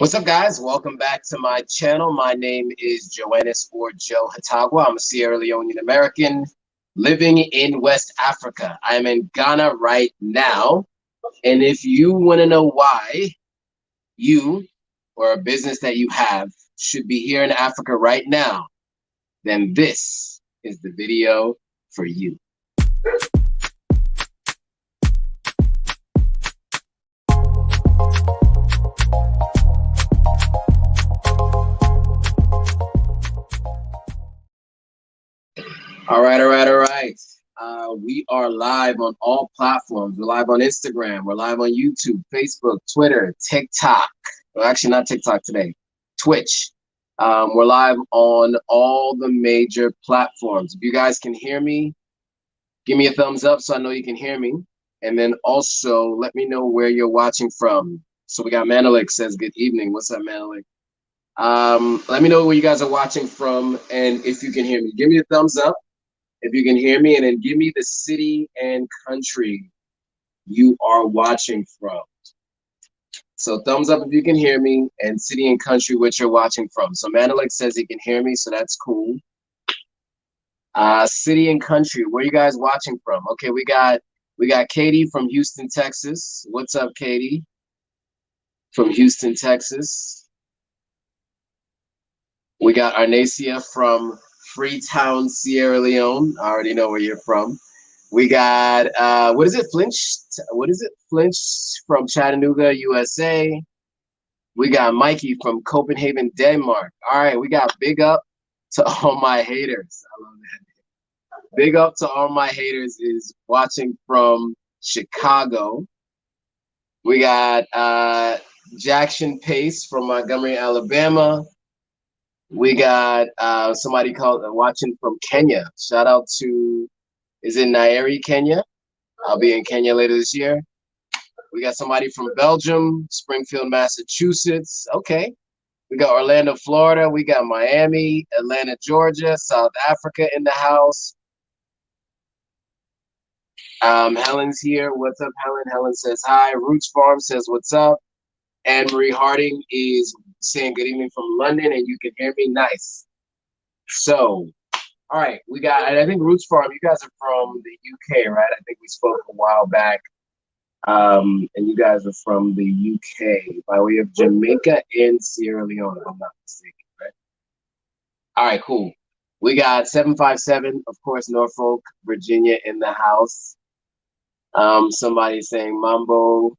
What's up, guys? Welcome back to my channel. My name is Joannis or Joe Hatagwa. I'm a Sierra Leonean American living in West Africa. I'm in Ghana right now. And if you want to know why you or a business that you have should be here in Africa right now, then this is the video for you. All right. We are live on all platforms. We're live on Instagram. We're live on YouTube, Facebook, Twitter, TikTok. Well, actually, not TikTok today. Twitch. We're live on all the major platforms. If you guys can hear me, give me a thumbs up so I know you can hear me. And then also let me know where you're watching from. So we got Manelik says, good evening. What's up, Manelik? Let me know where you guys are watching from and if you can hear me. Give me a thumbs up if you can hear me, and then give me the city and country you are watching from. So thumbs up if you can hear me, and city and country which you're watching from. So Manelik says he can hear me, so that's cool. City and country, where you guys watching from? Okay, we got Katie from Houston, Texas. What's up, Katie? From Houston, Texas. We got Arnacia from Freetown, Sierra Leone. I already know where you're from. We got what is it, Flinch from Chattanooga, USA. We got Mikey from Copenhagen, Denmark. All right, we got big up to all my haters. I love that. Big up to all my haters is watching from Chicago. We got Jackson Pace from Montgomery, Alabama. We got somebody watching from Kenya. Shout out to, is it Nairi, Kenya? I'll be in Kenya later this year. We got somebody from Belgium, Springfield, Massachusetts. Okay. We got Orlando, Florida. We got Miami, Atlanta, Georgia, South Africa in the house. Helen's here. What's up, Helen? Helen says hi. Roots Farm says what's up. Anne Marie Harding is saying good evening from London, and you can hear me. Nice. So, all right, we got, and I think Roots Farm, you guys are from the UK, right? I think we spoke a while back. And you guys are from the UK by way of Jamaica and Sierra Leone, if I'm not mistaken, right? All right, cool. We got 757, of course, Norfolk, Virginia in the house. Somebody saying Mambo.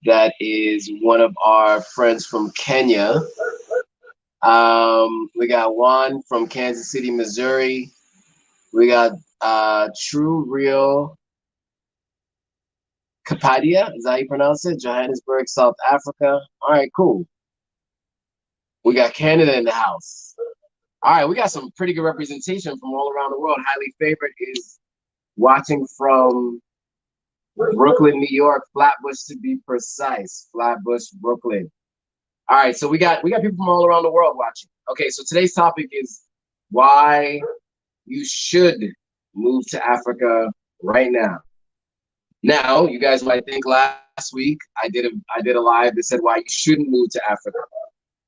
That is one of our friends from Kenya. We got Juan from Kansas City, Missouri. We got True Real Kapadia, is that how you pronounce it? Johannesburg, South Africa. All right, cool. We got Canada in the house. All right, we got some pretty good representation from all around the world. Highly Favored is watching from Brooklyn, New York, Flatbush to be precise. Flatbush, Brooklyn. All right, so we got people from all around the world watching. Okay, so today's topic is why you should move to Africa right now. Now, you guys might think last week I did a live that said why you shouldn't move to Africa.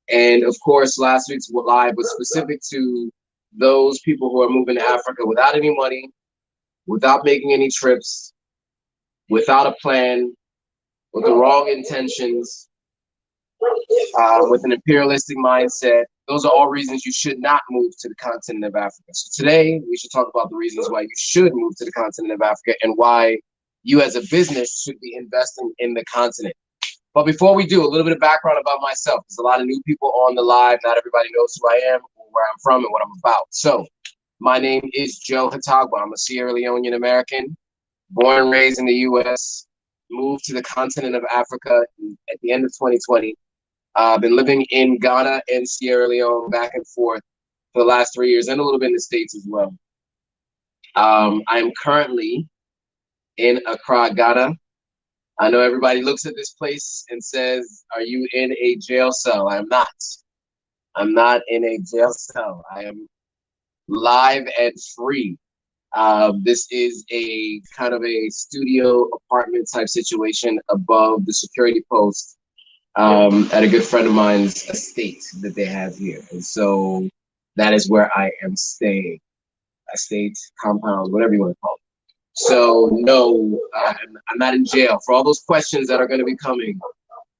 And of course, last week's live was specific to those people who are moving to Africa without any money, without making any trips, without a plan, with the wrong intentions, with an imperialistic mindset. Those are all reasons you should not move to the continent of Africa. So today, we should talk about the reasons why you should move to the continent of Africa and why you as a business should be investing in the continent. But before we do, a little bit of background about myself. There's a lot of new people on the live. Not everybody knows who I am, or where I'm from, and what I'm about. So my name is Joe Hatagwa. I'm a Sierra Leonean American, born and raised in the U.S., moved to the continent of Africa at the end of 2020. I've been living in Ghana and Sierra Leone back and forth for the last 3 years, and a little bit in the States as well. I'm currently in Accra, Ghana. I know everybody looks at this place and says, are you in a jail cell? I'm not. I'm not in a jail cell. I am live and free. This is a kind of a studio apartment type situation above the security post at a good friend of mine's estate that they have here. And so that is where I am staying. Estate, compound, whatever you want to call it. So no, I'm not in jail. For all those questions that are going to be coming,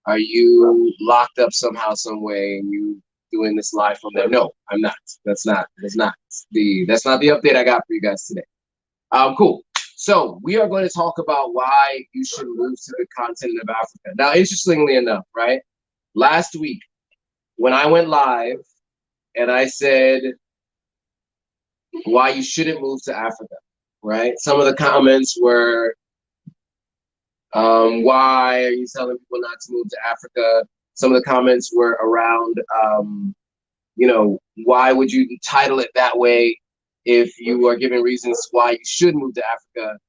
are you locked up somehow, some way, and you doing this live from there? No, I'm not. That's not the update I got for you guys today. Cool. So we are going to talk about why you should move to the continent of Africa. Now, interestingly enough, right? Last week, when I went live and I said why you shouldn't move to Africa, right? Some of the comments were, why are you telling people not to move to Africa? Some of the comments were around, why would you title it that way if you are giving reasons why you should move to Africa,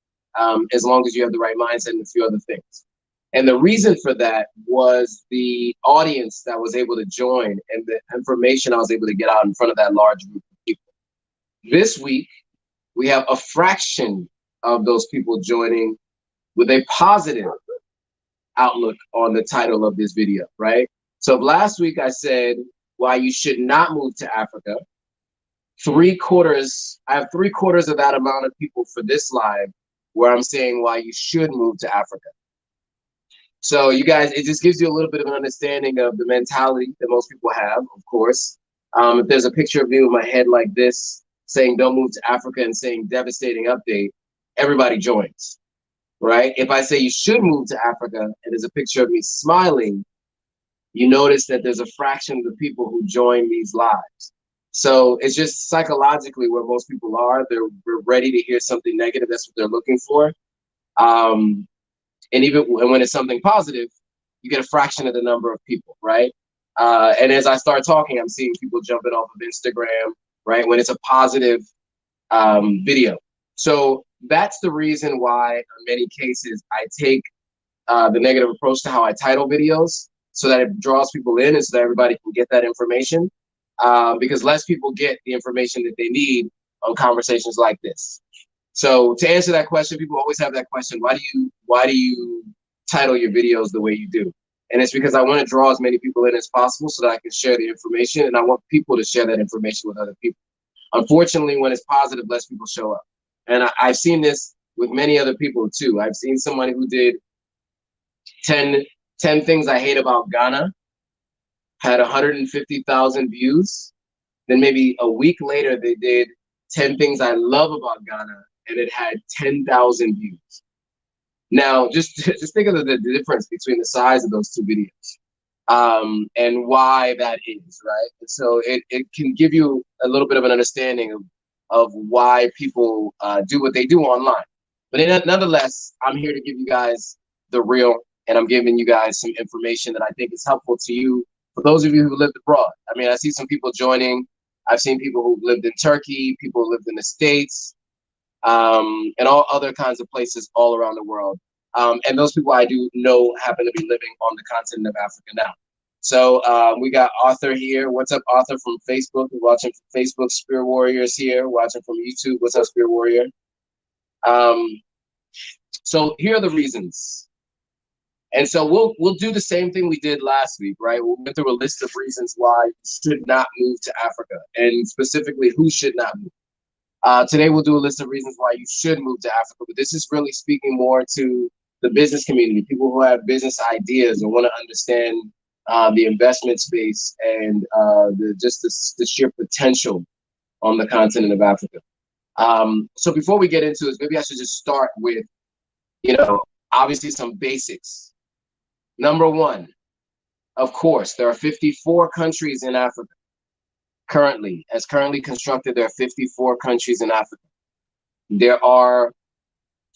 as long as you have the right mindset and a few other things. And the reason for that was the audience that was able to join and the information I was able to get out in front of that large group of people. This week, we have a fraction of those people joining with a positive outlook on the title of this video, right? So last week I said why you should not move to Africa. I have 3/4 of that amount of people for this live where I'm saying why you should move to Africa. So you guys, it just gives you a little bit of an understanding of the mentality that most people have, of course. If there's a picture of me with my head like this, saying don't move to Africa and saying devastating update, everybody joins, right? If I say you should move to Africa and there's a picture of me smiling, you notice that there's a fraction of the people who join these lives. So it's just psychologically where most people are. They're ready to hear something negative. That's what they're looking for. And even when it's something positive, you get a fraction of the number of people, right? And as I start talking, I'm seeing people jumping off of Instagram, right? When it's a positive video. So that's the reason why in many cases I take the negative approach to how I title videos, so that it draws people in and so that everybody can get that information, because less people get the information that they need on conversations like this. So to answer that question, people always have that question, why do you title your videos the way you do? And it's because I want to draw as many people in as possible so that I can share the information, and I want people to share that information with other people. Unfortunately, when it's positive, less people show up. And I've seen this with many other people too. I've seen somebody who did 10 things I hate about Ghana, had 150,000 views. Then maybe a week later, they did 10 things I love about Ghana, and it had 10,000 views. Now, just think of the difference between the size of those two videos, and why that is, right? And so it can give you a little bit of an understanding of why people do what they do online. But nonetheless, I'm here to give you guys the real, and I'm giving you guys some information that I think is helpful to you. For those of you who lived abroad, I mean, I see some people joining. I've seen people who lived in Turkey, people who lived in the States, and all other kinds of places all around the world. And those people I do know happen to be living on the continent of Africa now. So we got Arthur here. What's up, Arthur from Facebook? We're watching from Facebook. Spirit Warriors here, watching from YouTube. What's up, Spirit Warrior? So here are the reasons. And so we'll do the same thing we did last week, right? We'll go through a list of reasons why you should not move to Africa, and specifically who should not move. Today we'll do a list of reasons why you should move to Africa, but this is really speaking more to the business community, people who have business ideas and want to understand the investment space and the sheer potential on the continent of Africa. So before we get into this, maybe I should just start with, obviously some basics. Number one, of course, there are 54 countries in Africa. Currently constructed, there are 54 countries in Africa. There are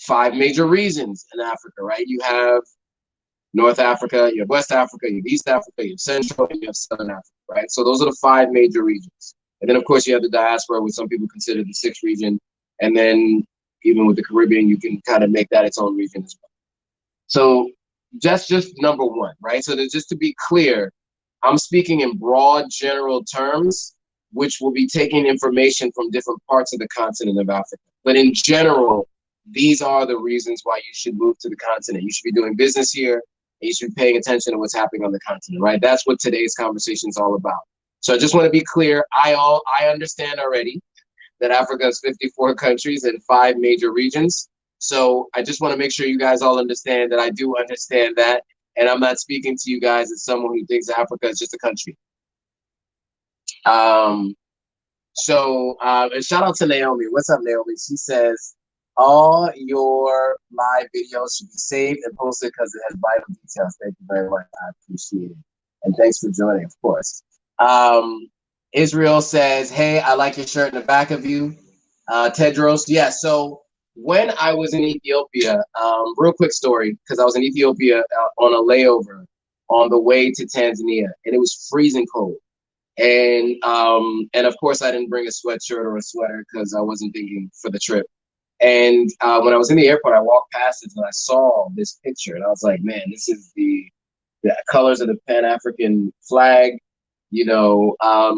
5 major regions in Africa, right? You have North Africa, you have West Africa, you have East Africa, you have Central, and you have Southern Africa, right? So those are the 5 major regions. And then, of course, you have the diaspora, which some people consider the 6th region. And then even with the Caribbean, you can kind of make that its own region as well. So that's just number one, right? So just to be clear, I'm speaking in broad general terms, which will be taking information from different parts of the continent of Africa. But in general, these are the reasons why you should move to the continent. You should be doing business here. and you should be paying attention to what's happening on the continent, right? That's what today's conversation is all about. So I just want to be clear. I understand already that Africa has 54 countries and 5 major regions. So I just want to make sure you guys all understand that I do understand that. And I'm not speaking to you guys as someone who thinks Africa is just a country. And shout out to Naomi. What's up, Naomi? She says, all your live videos should be saved and posted because it has vital details. Thank you very much. I appreciate it. And thanks for joining, of course. Israel says, hey, I like your shirt in the back of you. Tedros, yeah, so when I was in Ethiopia, real quick story, because I was in Ethiopia on a layover on the way to Tanzania, and it was freezing cold. And of course, I didn't bring a sweatshirt or a sweater because I wasn't thinking for the trip. And when I was in the airport, I walked past it and I saw this picture, and I was like, man, this is the colors of the Pan-African flag. You know, I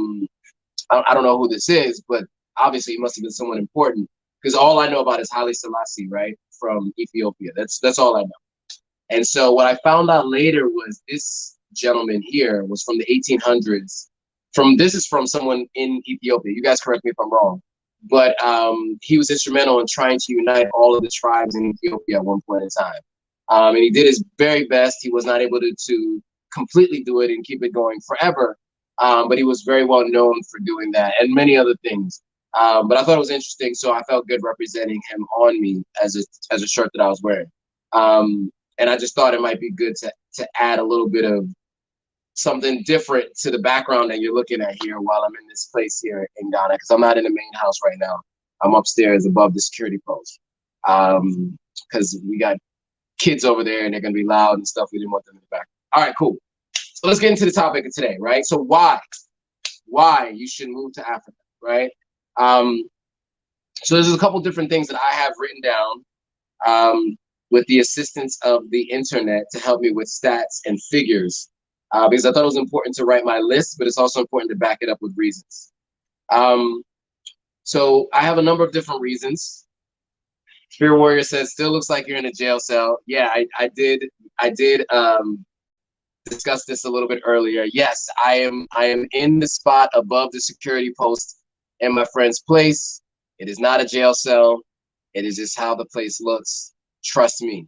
don't know who this is, but obviously it must have been someone important because all I know about is Haile Selassie, right, from Ethiopia. That's all I know. And so what I found out later was this gentleman here was from the 1800s. This is from someone in Ethiopia. You guys correct me if I'm wrong. But he was instrumental in trying to unite all of the tribes in Ethiopia at one point in time. And he did his very best. He was not able to completely do it and keep it going forever. But he was very well known for doing that and many other things. But I thought it was interesting, so I felt good representing him on me as a shirt that I was wearing. And I just thought it might be good to add a little bit of something different to the background that you're looking at here while I'm in this place here in Ghana, because I'm not in the main house right now. I'm upstairs above the security post because we got kids over there and they're going to be loud and stuff. We didn't want them in the back. All right, cool. So let's get into the topic of today, right? So why you should move to Africa, right? So there's a couple different things that I have written down with the assistance of the internet to help me with stats and figures, because I thought it was important to write my list, but it's also important to back it up with reasons. So I have a number of different reasons. Spirit Warrior says, still looks like you're in a jail cell. Yeah, I did discuss this a little bit earlier. Yes, I am in the spot above the security post in my friend's place. It is not a jail cell. It is just how the place looks. Trust me.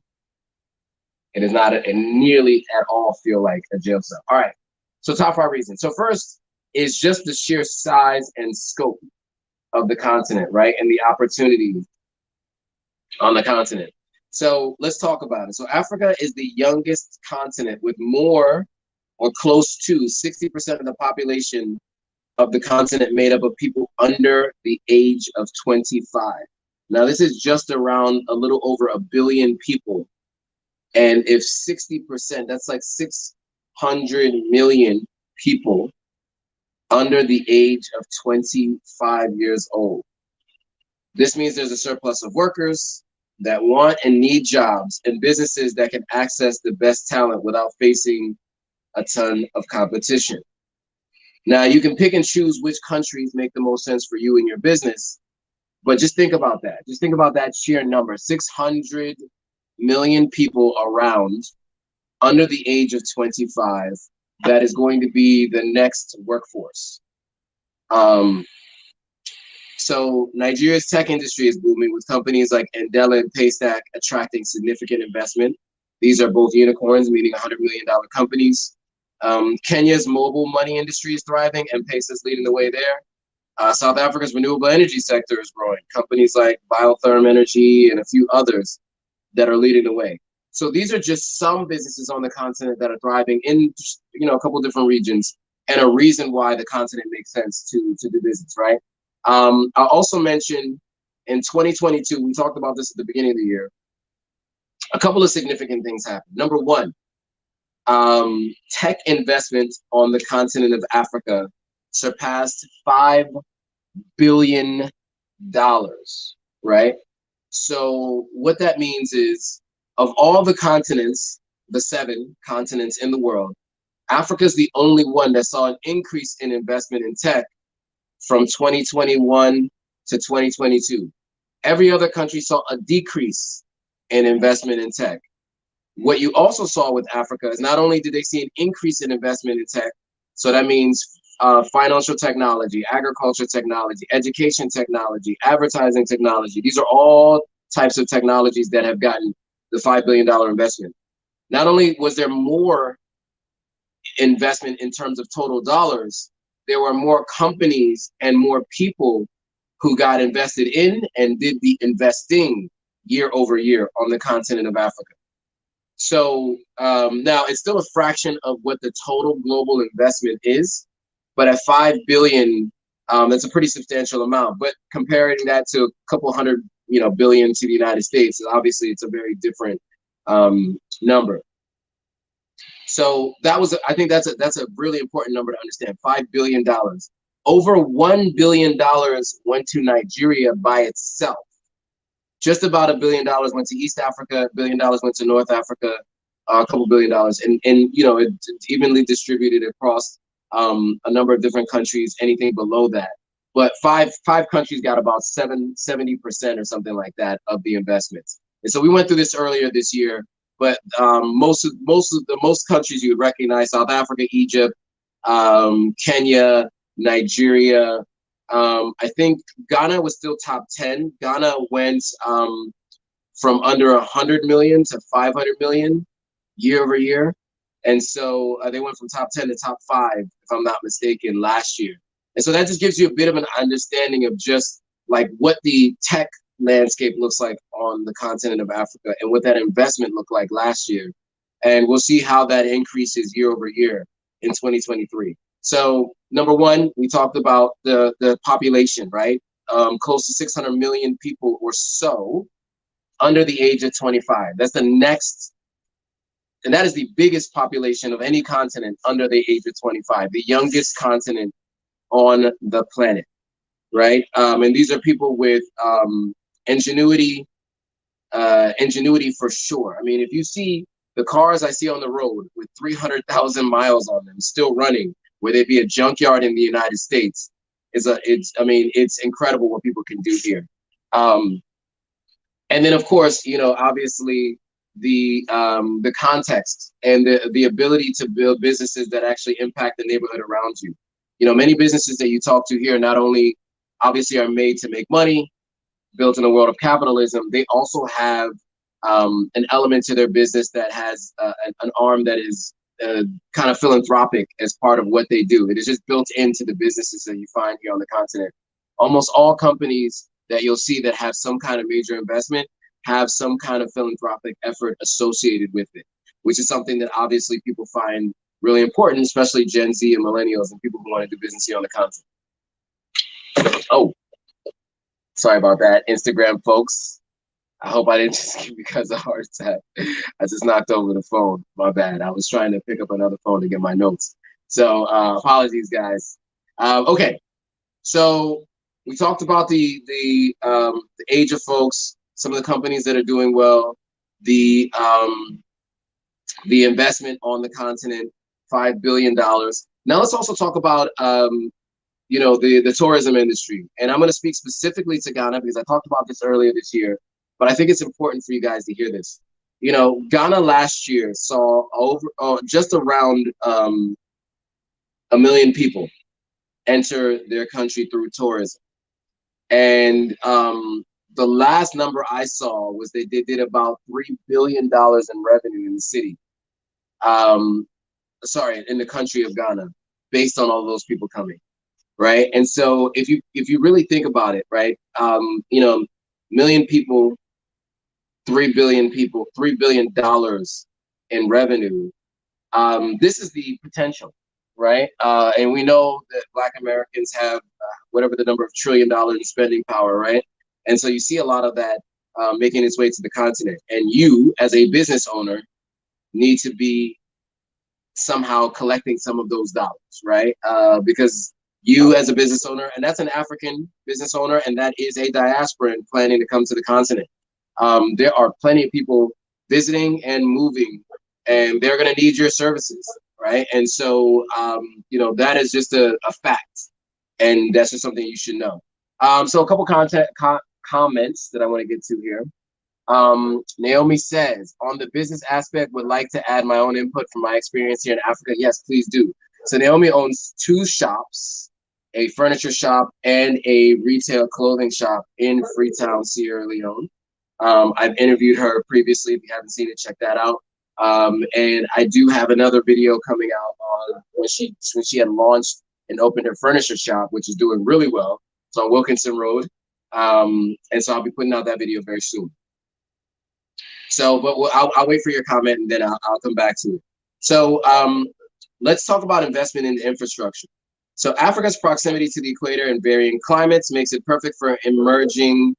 It is not nearly at all feel like a jail cell. All right. So top 5 reasons. So first is just the sheer size and scope of the continent, right? And the opportunity on the continent. So let's talk about it. So Africa is the youngest continent with more or close to 60% of the population of the continent made up of people under the age of 25. Now, this is just around a little over 1 billion people. And if 60%, that's like 600 million people under the age of 25 years old. This means there's a surplus of workers that want and need jobs and businesses that can access the best talent without facing a ton of competition. Now, you can pick and choose which countries make the most sense for you and your business, but just think about that. Just think about that sheer number, 600 million people around under the age of 25 that is going to be the next workforce. So Nigeria's tech industry is booming with companies like Endela and Paystack attracting significant investment. These are both unicorns, meaning $100 million companies. Kenya's mobile money industry is thriving, and M-Pesa's leading the way there. South Africa's renewable energy sector is growing. Companies like Biotherm Energy and a few others that are leading the way. So these are just some businesses on the continent that are thriving in, a couple different regions, and a reason why the continent makes sense to do business, right? I'll also mention in 2022, we talked about this at the beginning of the year, a couple of significant things happened. Number one, tech investment on the continent of Africa surpassed $5 billion, right? So what that means is, of all the continents, the 7 continents in the world, Africa is the only one that saw an increase in investment in tech from 2021 to 2022. Every other country saw a decrease in investment in tech. What you also saw with Africa is not only did they see an increase in investment in tech, so that means financial technology, agriculture technology, education technology, advertising technology. These are all types of technologies that have gotten the $5 billion investment. Not only was there more investment in terms of total dollars, there were more companies and more people who got invested in and did the investing year over year on the continent of Africa. So now it's still a fraction of what the total global investment is, but at 5 billion, that's a pretty substantial amount. But comparing that to a couple hundred, billion to the United States, obviously it's a very different number. So I think that's a really important number to understand. $5 billion. Over $1 billion went to Nigeria by itself. Just about $1 billion went to East Africa, $1 billion went to North Africa, a couple $1 billion, and it's evenly distributed across a number of different countries. Anything below that, but five countries got about 70% or something like that of the investments. And so we went through this earlier this year, but most countries you would recognize: South Africa, Egypt, Kenya, Nigeria. I think Ghana was still top 10. Ghana went from under 100 million to 500 million year over year. And so they went from top 10 to top 5, if I'm not mistaken, last year. And so that just gives you a bit of an understanding of just like what the tech landscape looks like on the continent of Africa and what that investment looked like last year. And we'll see how that increases year over year in 2023. So number one, we talked about the population, right? Close to 600 million people or so under the age of 25. That's the next, and that is the biggest population of any continent under the age of 25, the youngest continent on the planet, right? And these are people with ingenuity for sure. I mean, if you see the cars I see on the road with 300,000 miles on them still running, where they'd be a junkyard in the United States, it's incredible what people can do here. And then of course, obviously the context and the ability to build businesses that actually impact the neighborhood around you. Many businesses that you talk to here not only obviously are made to make money, built in a world of capitalism, they also have an element to their business that has an arm that is kind of philanthropic as part of what they do. It is just built into the businesses that you find here on the continent. Almost all companies that you'll see that have some kind of major investment have some kind of philanthropic effort associated with it, which is something that obviously people find really important, especially Gen Z and millennials and people who want to do business here on the continent. Oh, sorry about that, Instagram folks. I hope I didn't just give you guys a heart attack. I just knocked over the phone. My bad. I was trying to pick up another phone to get my notes. So apologies, guys. Okay, so we talked about the age of folks, some of the companies that are doing well, the investment on the continent, $5 billion. Now let's also talk about the tourism industry. And I'm going to speak specifically to Ghana because I talked about this earlier this year, but I think it's important for you guys to hear this. Ghana last year saw just around 1 million people enter their country through tourism. And the last number I saw was they did about $3 billion in revenue in the city. In the country of Ghana, based on all those people coming. Right. And so if you really think about it, right, million people, 3 billion people, $3 billion in revenue. This is the potential, right? And we know that Black Americans have whatever the number of $1 trillion in spending power, right? And so you see a lot of that making its way to the continent. And you, as a business owner, need to be somehow collecting some of those dollars, right? Because you as a business owner, and that's an African business owner, and that is a diasporan planning to come to the continent. There are plenty of people visiting and moving, and they're going to need your services, right? And so, that is just a fact, and that's just something you should know. So a couple comments that I want to get to here. Naomi says, on the business aspect, would like to add my own input from my experience here in Africa. Yes, please do. So Naomi owns 2 shops, a furniture shop and a retail clothing shop in Freetown, Sierra Leone. I've interviewed her previously. If you haven't seen it, check that out. And I do have another video coming out on when she had launched and opened her furniture shop, which is doing really well. It's on Wilkinson Road. And so I'll be putting out that video very soon. So, but I'll wait for your comment and then I'll come back to it. So let's talk about investment in infrastructure. So Africa's proximity to the equator and varying climates makes it perfect for emerging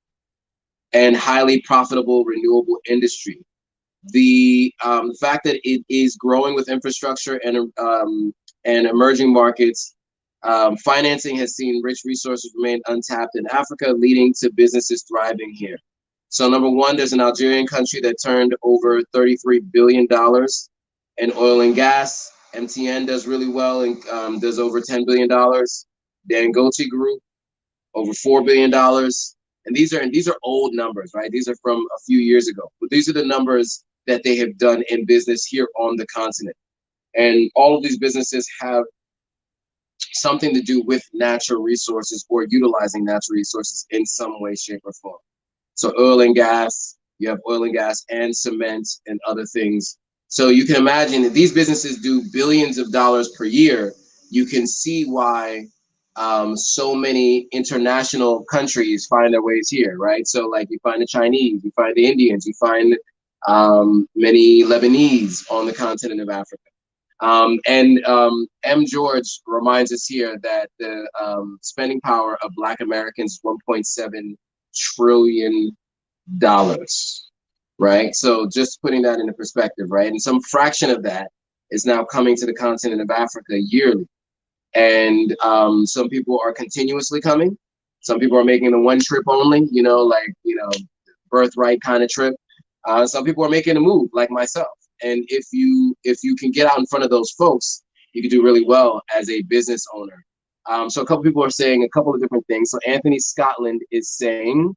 and highly profitable renewable industry. The fact that it is growing with infrastructure and emerging markets, financing has seen rich resources remain untapped in Africa, leading to businesses thriving here. So number one, there's an Algerian country that turned over $33 billion in oil and gas. MTN does really well and does over $10 billion. Dangote Group, over $4 billion. And these are old numbers, right? These are from a few years ago. But these are the numbers that they have done in business here on the continent. And all of these businesses have something to do with natural resources or utilizing natural resources in some way, shape, or form. So oil and gas, you have oil and gas and cement and other things. So you can imagine that these businesses do billions of dollars per year. You can see why so many international countries find their ways here, right? So like you find the Chinese, you find the Indians, you find many Lebanese on the continent of Africa. M. George reminds us here that the spending power of Black Americans is $1.7 trillion, right? So just putting that into perspective, right? And some fraction of that is now coming to the continent of Africa yearly. And some people are continuously coming. Some people are making the one trip only, birthright kind of trip. Some people are making a move like myself. And if you can get out in front of those folks, you can do really well as a business owner. So a couple people are saying a couple of different things. So Anthony Scotland is saying,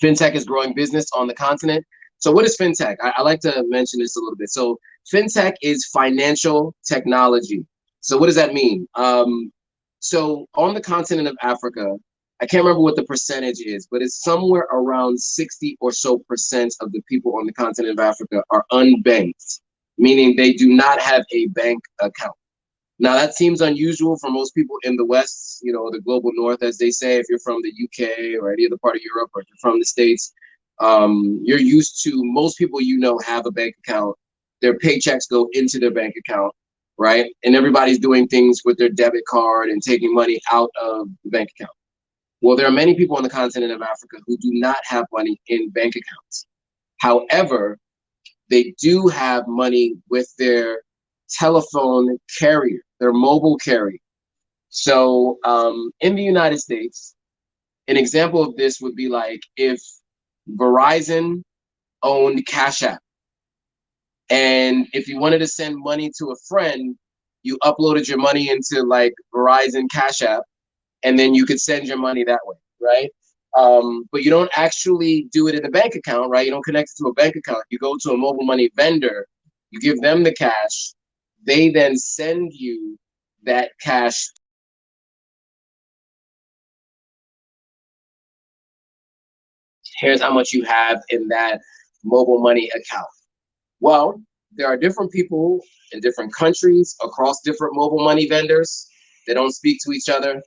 fintech is growing business on the continent. So what is fintech? I like to mention this a little bit. So fintech is financial technology. So what does that mean? So on the continent of Africa, I can't remember what the percentage is, but it's somewhere around 60% or so of the people on the continent of Africa are unbanked, meaning they do not have a bank account. Now that seems unusual for most people in the West, the global North, as they say. If you're from the UK or any other part of Europe, or if you're from the States, you're used to, most people have a bank account. Their paychecks go into their bank account, right? And everybody's doing things with their debit card and taking money out of the bank account. Well, there are many people on the continent of Africa who do not have money in bank accounts. However, they do have money with their telephone carrier, their mobile carrier. So in the United States, an example of this would be like if Verizon owned Cashapp. And if you wanted to send money to a friend, you uploaded your money into like Verizon Cashapp, and then you could send your money that way, right? But you don't actually do it in a bank account, right? You don't connect it to a bank account. You go to a mobile money vendor, you give them the cash, they then send you that cash. Here's how much you have in that mobile money account. Well, there are different people in different countries across different mobile money vendors. They don't speak to each other.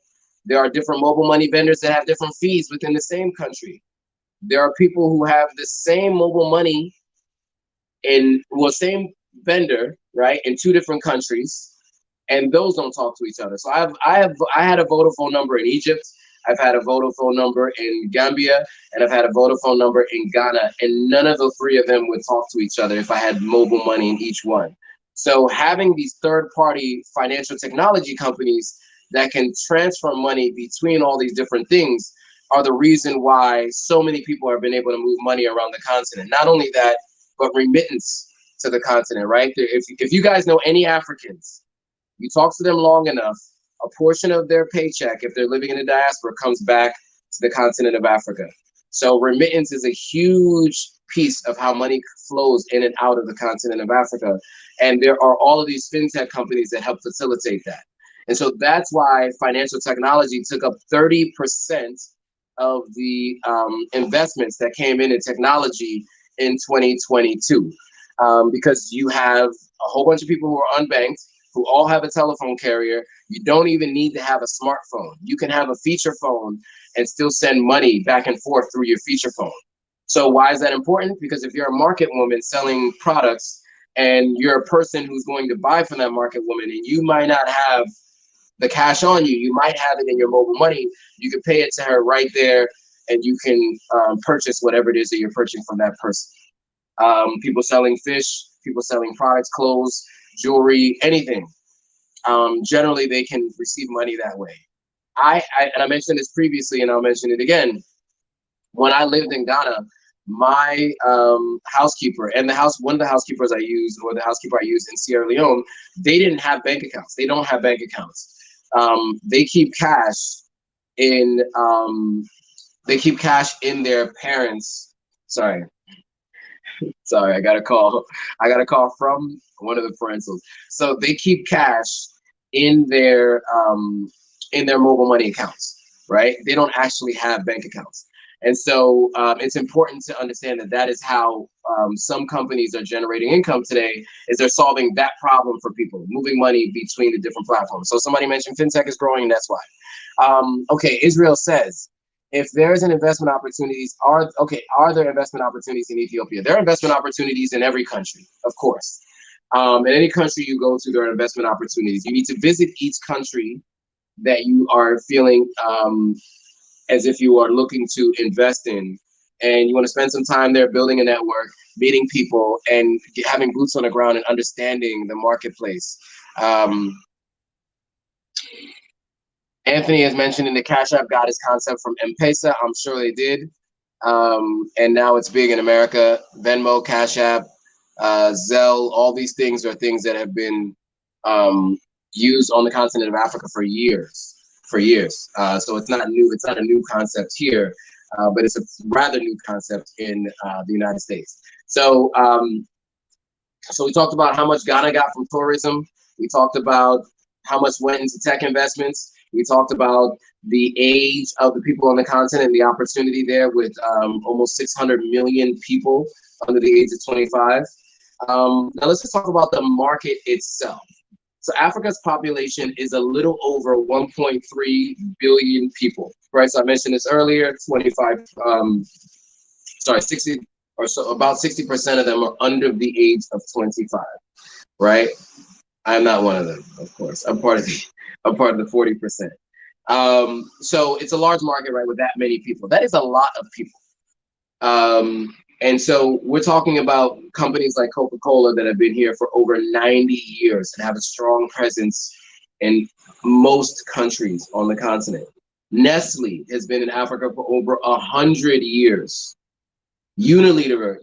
There are different mobile money vendors that have different fees within the same country. There are people who have the same mobile money same vendor, right, in 2 different countries, and those don't talk to each other. So I had a Vodafone number in Egypt. I've had a Vodafone number in Gambia, and I've had a Vodafone number in Ghana, and none of the 3 of them would talk to each other if I had mobile money in each one. So having these third-party financial technology companies that can transfer money between all these different things are the reason why so many people have been able to move money around the continent. Not only that, but remittance to the continent, right? If you guys know any Africans, you talk to them long enough, a portion of their paycheck, if they're living in the diaspora, comes back to the continent of Africa. So remittance is a huge piece of how money flows in and out of the continent of Africa. And there are all of these fintech companies that help facilitate that. And so that's why financial technology took up 30% of the investments that came in technology in 2022. Because you have a whole bunch of people who are unbanked, who all have a telephone carrier. You don't even need to have a smartphone. You can have a feature phone and still send money back and forth through your feature phone. So why is that important? Because if you're a market woman selling products and you're a person who's going to buy from that market woman and you might not have the cash on you, you might have it in your mobile money, you can pay it to her right there and you can purchase whatever it is that you're purchasing from that person. People selling fish, people selling products, clothes, jewelry, anything. Generally, they can receive money that way. And I mentioned this previously, and I'll mention it again. When I lived in Ghana, my housekeeper and one of the housekeepers I used, or the housekeeper I used in Sierra Leone, they didn't have bank accounts. They don't have bank accounts. They keep cash in. They keep cash in their parents'. Sorry, I got a call. I got a call from one of the parentals. So they keep cash in their mobile money accounts, right? They don't actually have bank accounts. And so it's important to understand that is how some companies are generating income today, is they're solving that problem for people, moving money between the different platforms. So somebody mentioned fintech is growing, and that's why. Okay, Israel says, if there's an investment opportunities, are there investment opportunities in Ethiopia? There are investment opportunities in every country, of course. In any country you go to, there are investment opportunities. You need to visit each country that you are feeling as if you are looking to invest in, and you want to spend some time there building a network, meeting people, and having boots on the ground and understanding the marketplace. Anthony has mentioned in the Cashapp got his concept from M-Pesa. I'm sure they did. And now it's big in America. Venmo, Cashapp, Zelle, all these things are things that have been used on the continent of Africa for years. So it's not new. It's not a new concept here, but it's a rather new concept in the United States. So we talked about how much Ghana got from tourism. We talked about how much went into tech investments. We talked about the age of the people on the continent and the opportunity there with almost 600 million people under the age of 25. Now let's just talk about the market itself. So Africa's population is a little over 1.3 billion people, right? So I mentioned this earlier, 60, or so about 60% of them are under the age of 25, right? I'm not one of them, of course. I'm part of the 40%. So it's a large market, right, with that many people. That is a lot of people. And so we're talking about companies like Coca-Cola that have been here for over 90 years and have a strong presence in most countries on the continent. Nestle has been in Africa for over 100 years. Unilever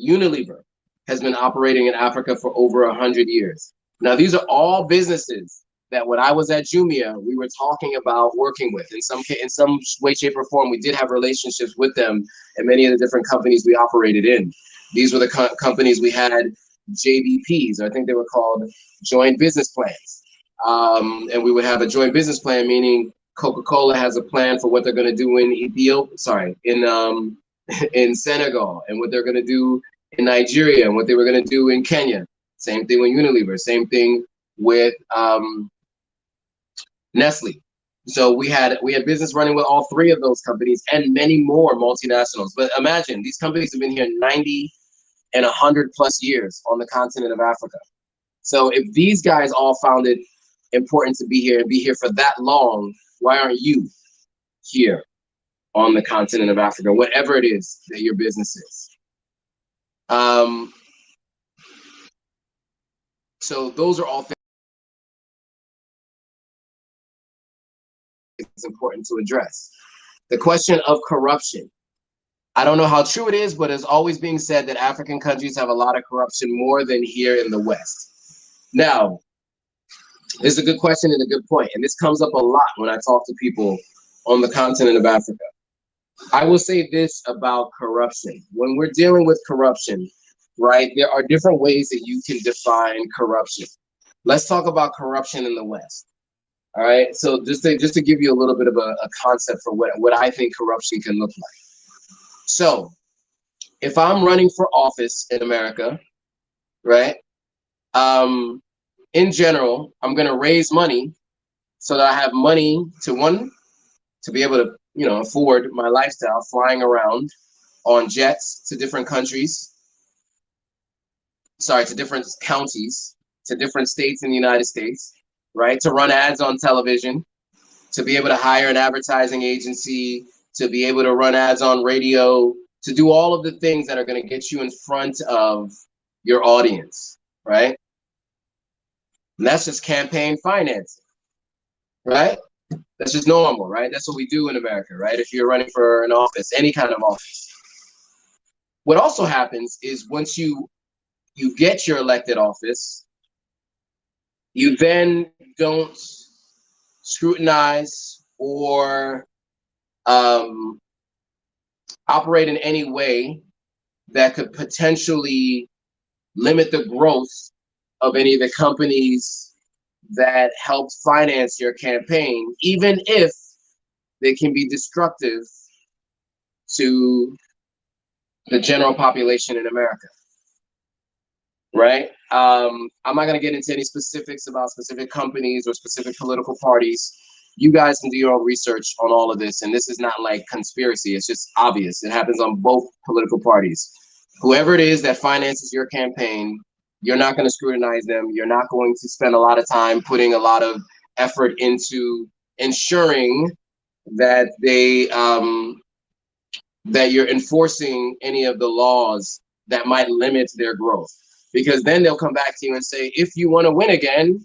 has been operating in Africa for over 100 years. Now, these are all businesses that when I was at Jumia, we were talking about working with. In some way, shape, or form, we did have relationships with them and many of the different companies we operated in. These were the companies we had JBPs, or I think they were called joint business plans. And we would have a joint business plan, meaning Coca-Cola has a plan for what they're going to do in in Senegal, and what they're going to do in Nigeria, and what they were going to do in Kenya. Same thing with Unilever. Same thing with Nestle. So we had business running with all three of those companies and many more multinationals. But imagine, these companies have been here 90 and 100 plus years on the continent of Africa. So if these guys all found it important to be here and be here for that long, why aren't you here on the continent of Africa, whatever it is that your business is? So those are all things it's important to address. The question of corruption. I don't know how true it is, but it's always being said that African countries have a lot of corruption, more than here in the West. Now, this is a good question and a good point, and this comes up a lot when I talk to people on the continent of Africa. I will say this about corruption. When we're dealing with corruption, right, there are different ways that you can define corruption. Let's talk about corruption in the West. All right. So just to give you a little bit of a concept for what I think corruption can look like. So if I'm running for office in America, right? Um, in general, I'm gonna raise money so that I have money to to be able to, afford my lifestyle, flying around on jets to different countries, sorry, to different counties, to different states in the United States, right? To run ads on television, to be able to hire an advertising agency, to be able to run ads on radio, to do all of the things that are going to get you in front of your audience, right? And that's just campaign financing, right? That's just normal, right? That's what we do in America, right? If you're running for an office, any kind of office. What also happens is once you get your elected office, you then don't scrutinize or operate in any way that could potentially limit the growth of any of the companies that helped finance your campaign, even if they can be destructive to the general population in America, right? I'm not going to get into any specifics about specific companies or specific political parties. You guys can do your own research on all of this, and this is not like conspiracy. It's just obvious. It happens on both political parties. Whoever it is that finances your campaign, you're not going to scrutinize them. You're not going to spend a lot of time putting a lot of effort into ensuring that that you're enforcing any of the laws that might limit their growth. Because then they'll come back to you and say, if you want to win again,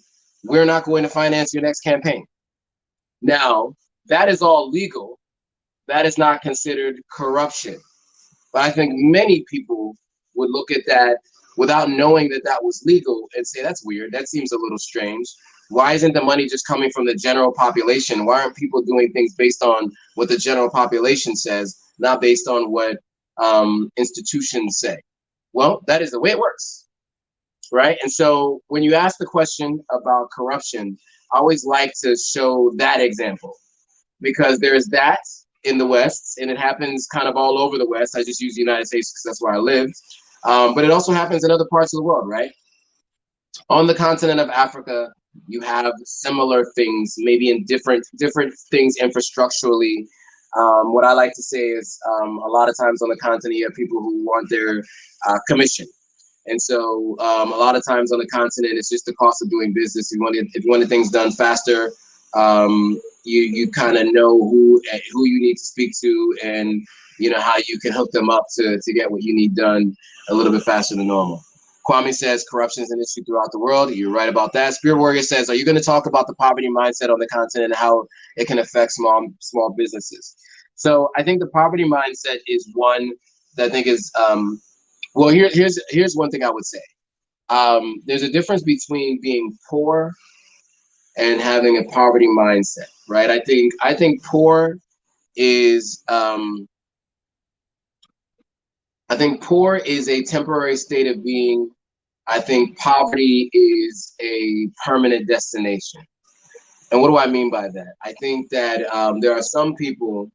we're not going to finance your next campaign. Now, that is all legal. That is not considered corruption. But I think many people would look at that without knowing that that was legal and say, that's weird. That seems a little strange. Why isn't the money just coming from the general population? Why aren't people doing things based on what the general population says, not based on what institutions say? Well, that is the way it works, right? And so when you ask the question about corruption, I always like to show that example because there's that in the West, and it happens kind of all over the West. I just use the United States because that's where I lived. But it also happens in other parts of the world, right? On the continent of Africa, you have similar things, maybe in different things infrastructurally. What I like to say is a lot of times on the continent, you have people who want their commission. And so a lot of times on the continent, it's just the cost of doing business. If you wanted things done faster, you kind of know who you need to speak to, and how you can hook them up to get what you need done a little bit faster than normal. Kwame says corruption is an issue throughout the world. You're right about that. Spirit Warrior says, are you going to talk about the poverty mindset on the continent and how it can affect small businesses? So I think the poverty mindset is one that I think is well, here's one thing I would say. There's a difference between being poor and having a poverty mindset, right? I think poor is a temporary state of being. I think poverty is a permanent destination. And what do I mean by that? I think that there are some people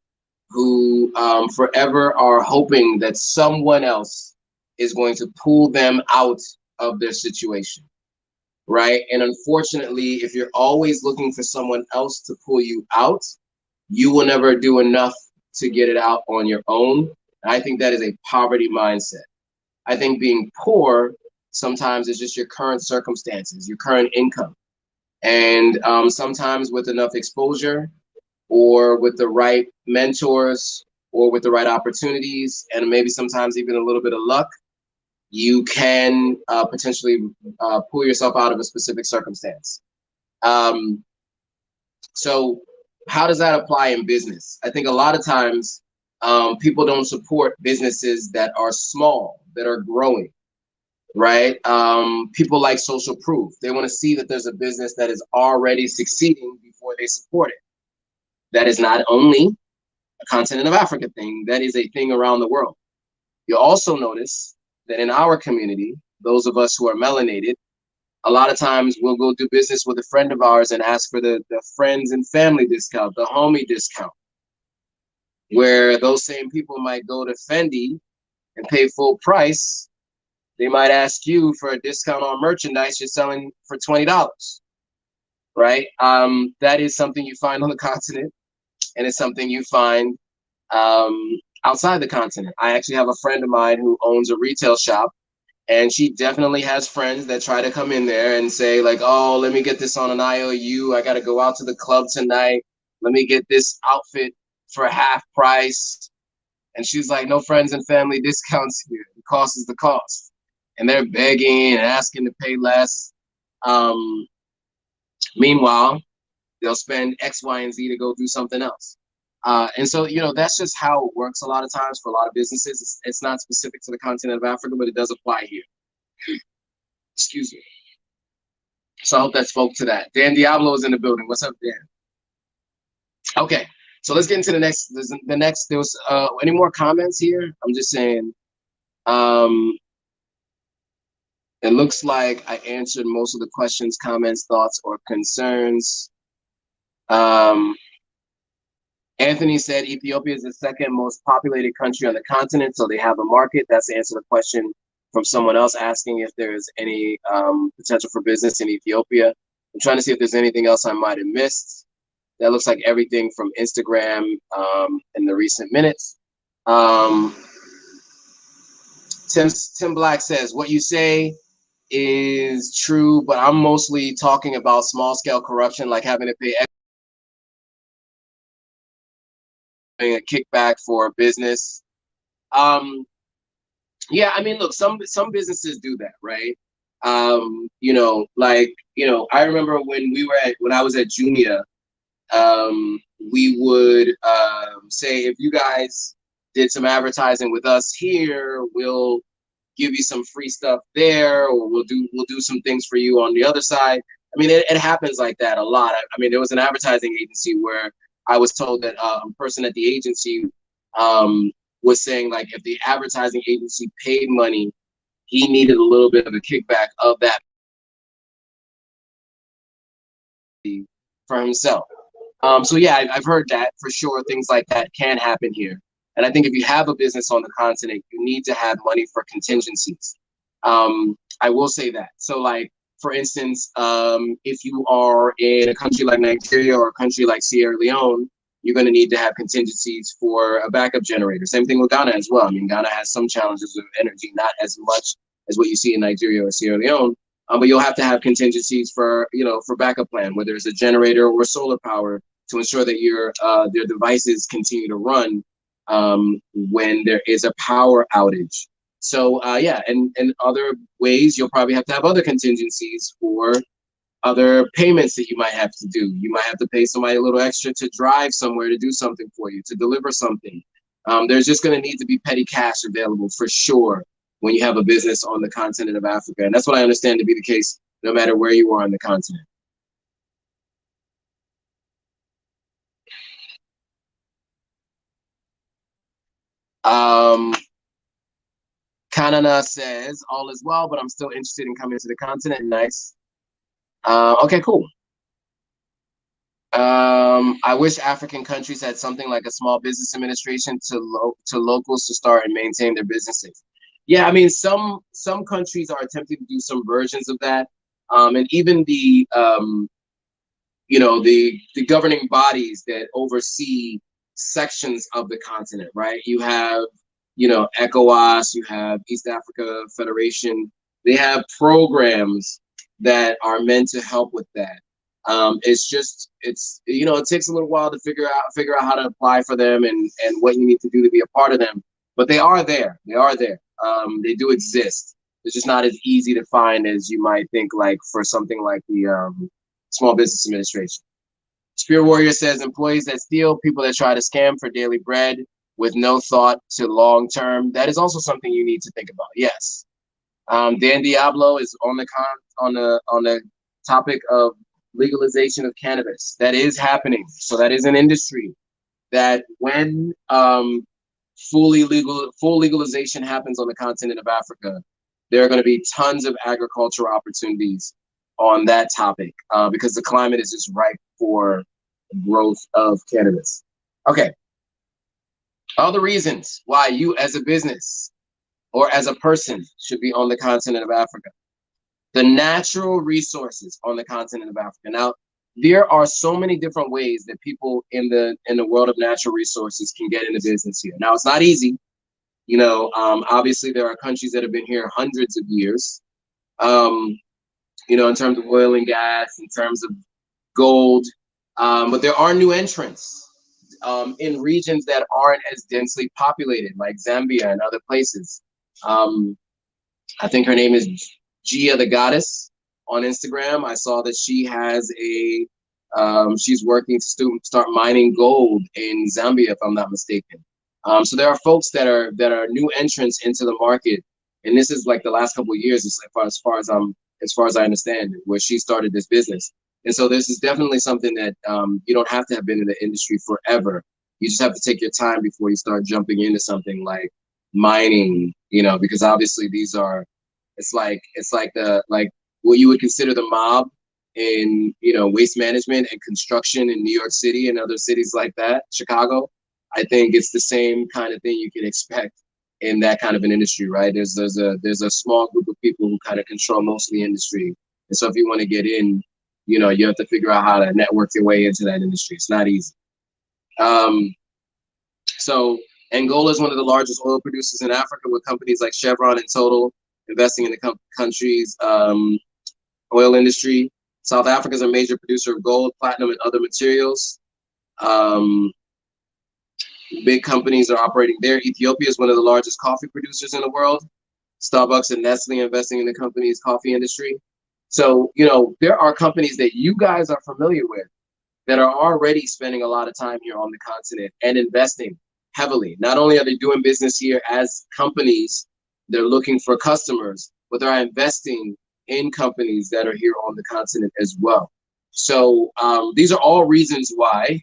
who forever are hoping that someone else is going to pull them out of their situation, right? And unfortunately, if you're always looking for someone else to pull you out, you will never do enough to get it out on your own. And I think that is a poverty mindset. I think being poor sometimes is just your current circumstances, your current income. And sometimes with enough exposure or with the right mentors or with the right opportunities, and maybe sometimes even a little bit of luck, you can potentially pull yourself out of a specific circumstance. So how does that apply in business? I think a lot of times people don't support businesses that are small, that are growing, right? People like social proof. They want to see that there's a business that is already succeeding before they support it. That is not only a continent of Africa thing. That is a thing around the world. You'll also notice that in our community, those of us who are melanated, a lot of times we'll go do business with a friend of ours and ask for the friends and family discount, the homie discount, where those same people might go to Fendi and pay full price. They might ask you for a discount on merchandise you're selling for $20, right? That is something you find on the continent, and it's something you find outside the continent. I actually have a friend of mine who owns a retail shop, and she definitely has friends that try to come in there and say like, oh, let me get this on an IOU. I got to go out to the club tonight. Let me get this outfit for half price. And she's like, no friends and family discounts here. The cost is the cost. And they're begging and asking to pay less. Meanwhile, they'll spend X, Y, and Z to go do something else. And so, that's just how it works a lot of times for a lot of businesses. It's not specific to the continent of Africa, but it does apply here. Excuse me. So I hope that spoke to that. Dan Diablo is in the building. What's up, Dan? Okay, so let's get into the next. There was any more comments here? I'm just saying. It looks like I answered most of the questions, comments, thoughts, or concerns. Anthony said Ethiopia is the second most populated country on the continent, so they have a market. That's the answer to the question from someone else asking if there's any potential for business in Ethiopia. I'm trying to see if there's anything else I might have missed. That looks like everything from Instagram in the recent minutes. Tim Black says, what you say is true, but I'm mostly talking about small-scale corruption, like having to pay a kickback for business. Yeah, I mean, look, some businesses do that, right? I remember when I was at Jumia, we would say, if you guys did some advertising with us here, we'll give you some free stuff there, or we'll do some things for you on the other side. I mean, it happens like that a lot. I mean, there was an advertising agency where I was told that a person at the agency was saying, like, if the advertising agency paid money, he needed a little bit of a kickback of that for himself. So yeah, I've heard that for sure. Things like that can happen here. And I think if you have a business on the continent, you need to have money for contingencies. I will say that. So, like, for instance, if you are in a country like Nigeria or a country like Sierra Leone, you're going to need to have contingencies for a backup generator. Same thing with Ghana as well. I mean, Ghana has some challenges with energy, not as much as what you see in Nigeria or Sierra Leone. But you'll have to have contingencies for backup plan, whether it's a generator or solar power, to ensure that your devices continue to run when there is a power outage. So yeah, and other ways, you'll probably have to have other contingencies for other payments that you might have to do. You might have to pay somebody a little extra to drive somewhere to do something for you, to deliver something. There's just going to need to be petty cash available for sure when you have a business on the continent of Africa. And that's what I understand to be the case no matter where you are on the continent. Kanana says, all is well, but I'm still interested in coming to the continent. Nice. Okay, cool. I wish African countries had something like a small business administration to locals to start and maintain their businesses. Yeah, I mean, some countries are attempting to do some versions of that, and even the governing bodies that oversee sections of the continent, right? You have ECOWAS, you have East Africa Federation. They have programs that are meant to help with that. It takes a little while to figure out how to apply for them and what you need to do to be a part of them. But they are there. They do exist. It's just not as easy to find as you might think, like for something like the Small Business Administration. Spear Warrior says, employees that steal, people that try to scam for daily bread with no thought to long term. That is also something you need to think about. Yes. Dan Diablo is on the topic of legalization of cannabis. That is happening. So that is an industry that when full legalization happens on the continent of Africa, there are going to be tons of agricultural opportunities on that topic because the climate is just ripe for growth of cannabis. Okay. Other reasons why you as a business or as a person should be on the continent of Africa. The natural resources on the continent of Africa. Now, there are so many different ways that people in the world of natural resources can get into business here. Now, it's not easy. You know, obviously there are countries that have been here hundreds of years. You know, in terms of oil and gas, in terms of gold, but there are new entrants in regions that aren't as densely populated, like Zambia and other places. I think her name is Gia the Goddess on Instagram. I saw that she has a she's working to start mining gold in Zambia, if I'm not mistaken. So there are folks that are new entrants into the market, and this is like the last couple of years, as far as I understand, where she started this business. And so this is definitely something that you don't have to have been in the industry forever. You just have to take your time before you start jumping into something like mining, you know, because obviously these are, it's like what you would consider the mob in, you know, waste management and construction in New York City and other cities like that, Chicago. I think it's the same kind of thing you can expect in that kind of an industry, right? There's a small group of people who kind of control most of the industry. And so if you want to get in, you know, you have to figure out how to network your way into that industry. It's not easy. So Angola is one of the largest oil producers in Africa, with companies like Chevron and Total investing in the country's oil industry. South Africa is a major producer of gold, platinum, and other materials. Big companies are operating there. Ethiopia is one of the largest coffee producers in the world. Starbucks and Nestle investing in the company's coffee industry. So, you know, there are companies that you guys are familiar with that are already spending a lot of time here on the continent and investing heavily. Not only are they doing business here as companies, they're looking for customers, but they're investing in companies that are here on the continent as well. So these are all reasons why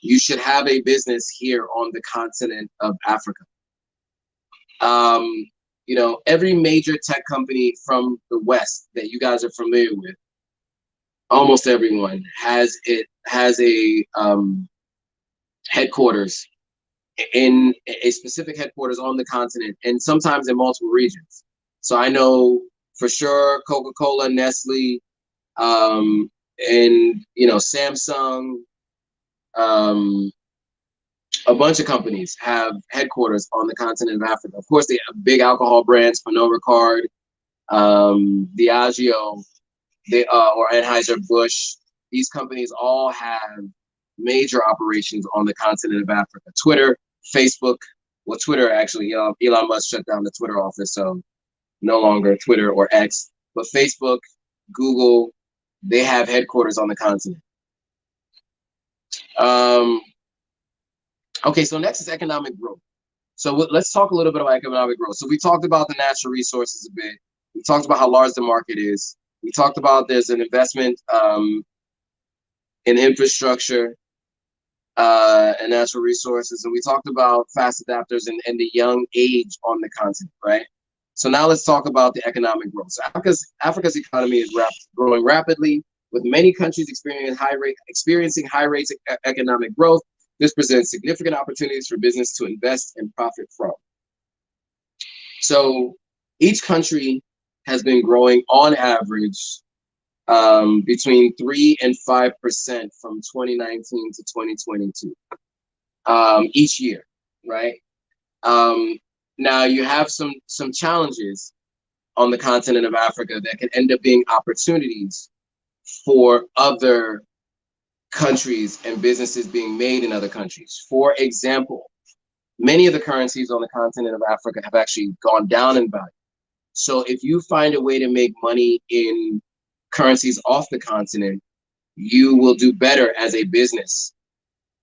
you should have a business here on the continent of Africa. You know, every major tech company from the West that you guys are familiar with, almost everyone has a headquarters in a specific headquarters on the continent, and sometimes in multiple regions. So I know for sure Coca-Cola, Nestle, and you know, Samsung, a bunch of companies have headquarters on the continent of Africa. Of course, they have big alcohol brands, Pernod Ricard, Diageo, or Anheuser-Busch. These companies all have major operations on the continent of Africa. Twitter, Facebook, well, Twitter actually, Elon Musk shut down the Twitter office, so no longer Twitter or X, but Facebook, Google, they have headquarters on the continent. Okay, so next is economic growth. So let's talk a little bit about economic growth. So we talked about the natural resources a bit. We talked about how large the market is. We talked about there's an investment in infrastructure and natural resources. And we talked about fast adapters and the young age on the continent, right? So now let's talk about the economic growth. So Africa's economy is growing rapidly, with many countries experiencing high rates of economic growth. This presents significant opportunities for business to invest and profit from. So each country has been growing on average between 3 and 5% from 2019 to 2022 each year, right? Now you have some challenges on the continent of Africa that can end up being opportunities for other countries and businesses being made in other countries. For example, many of the currencies on the continent of Africa have actually gone down in value. So if you find a way to make money in currencies off the continent, you will do better as a business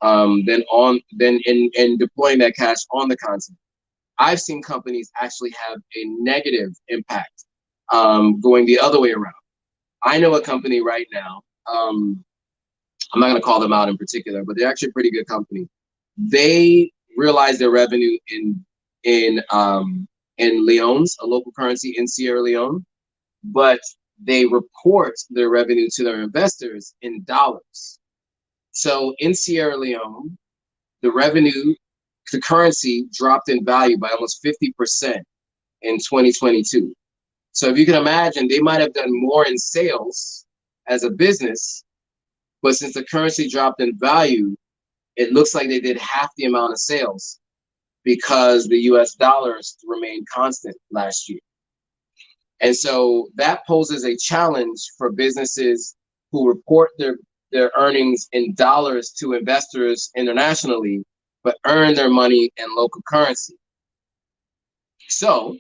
than in deploying that cash on the continent. I've seen companies actually have a negative impact going the other way around. I know a company right now I'm not going to call them out in particular, but they're actually a pretty good company. They realize their revenue in leones, a local currency in Sierra Leone, but they report their revenue to their investors in dollars. So in Sierra Leone, the currency dropped in value by almost 50% in 2022. So if you can imagine, they might have done more in sales as a business, but since the currency dropped in value, it looks like they did half the amount of sales because the US dollars remained constant last year. And so that poses a challenge for businesses who report their earnings in dollars to investors internationally, but earn their money in local currency. So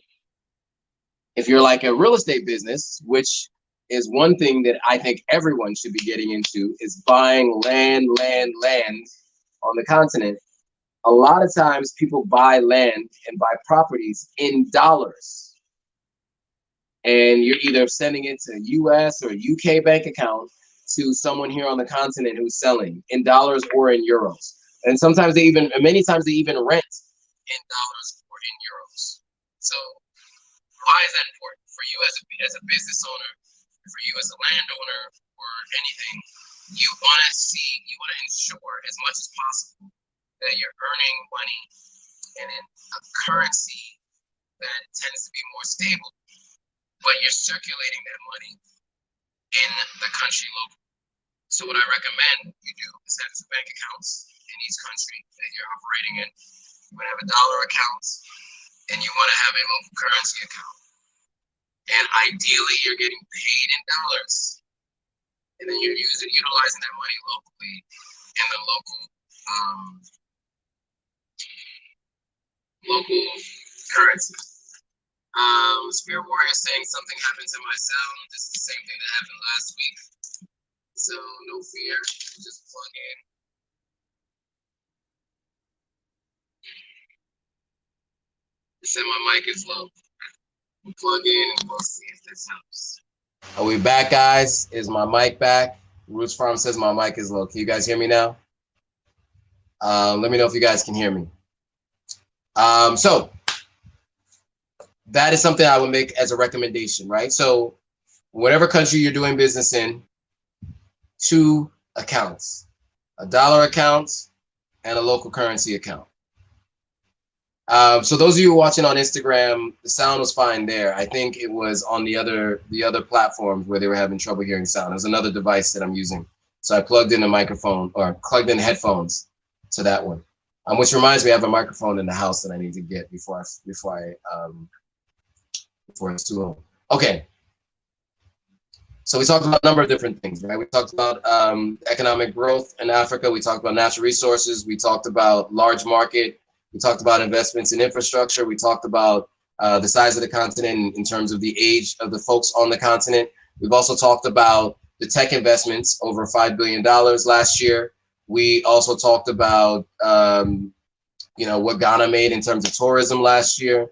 if you're like a real estate business, which is one thing that I think everyone should be getting into, is buying land on the continent. A lot of times people buy land and buy properties in dollars. And you're either sending it to a US or UK bank account to someone here on the continent who's selling in dollars or in euros. And many times they even rent in dollars or in euros. So why is that important for you as a business owner, for you as a landowner, or anything? You want to ensure as much as possible that you're earning money in a currency that tends to be more stable, but you're circulating that money in the country locally. So what I recommend you do is have two bank accounts in each country that you're operating in. You want to have a dollar account, and you want to have a local currency account. And ideally, you're getting paid in dollars, and then you're utilizing that money locally in the local currency. Spirit Warrior saying something happened to my sound. This is the same thing that happened last week. So no fear, just plug in. It said my mic is low. Plug in and we'll see if this helps. Are we back, guys? Is my mic back? Roots Farm says my mic is low. Can you guys hear me now? Let me know if you guys can hear me. So that is something I would make as a recommendation, right? So whatever country you're doing business in, two accounts, a dollar account and a local currency account. So those of you watching on Instagram, the sound was fine there. I think it was on the other platforms where they were having trouble hearing sound. It was another device that I'm using. So I plugged in a microphone or plugged in headphones to that one. Which reminds me, I have a microphone in the house that I need to get before it's too long. Okay. So we talked about a number of different things, right? We talked about economic growth in Africa. We talked about natural resources. We talked about large market. We talked about investments in infrastructure. We talked about the size of the continent in terms of the age of the folks on the continent. We've also talked about the tech investments, over $5 billion last year. We also talked about, what Ghana made in terms of tourism last year.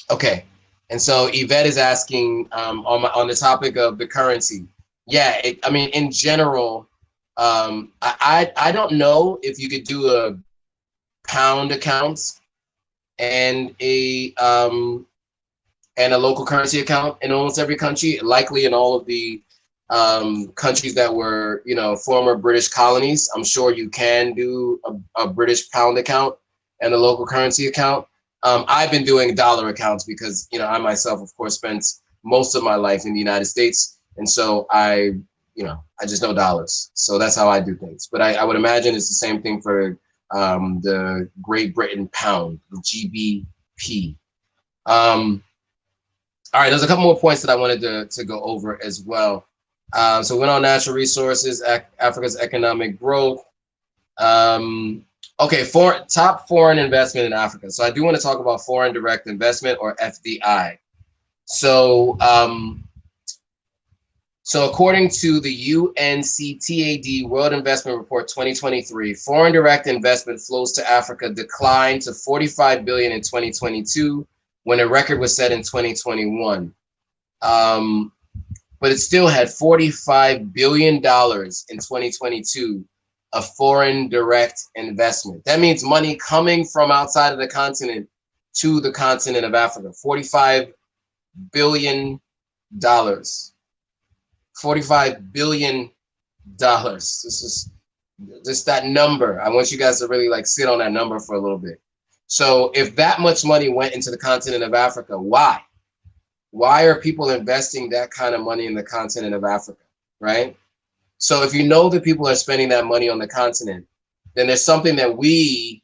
Okay, and so Yvette is asking on the topic of the currency. Yeah, in general, I don't know if you could do a pound account and a local currency account in almost every country. Likely in all of the countries that were, former British colonies. I'm sure you can do a British pound account and a local currency account. I've been doing dollar accounts because, I myself, of course, spent most of my life in the United States. And so I just know dollars. So that's how I do things. But I would imagine it's the same thing for the Great Britain pound, the GBP. All right, there's a couple more points that I wanted to go over as well. So we went on natural resources, Africa's economic growth. Okay, top foreign investment in Africa. So I do want to talk about foreign direct investment, or FDI. So, so according to the UNCTAD World Investment Report 2023, foreign direct investment flows to Africa declined to 45 billion in 2022, when a record was set in 2021. but it still had $45 billion in 2022 of foreign direct investment. That means money coming from outside of the continent to the continent of Africa. $45 billion. $45 billion. This is just that number. I want you guys to really like sit on that number for a little bit. So if that much money went into the continent of Africa, why? Why are people investing that kind of money in the continent of Africa, right? So if you know that people are spending that money on the continent, then there's something that we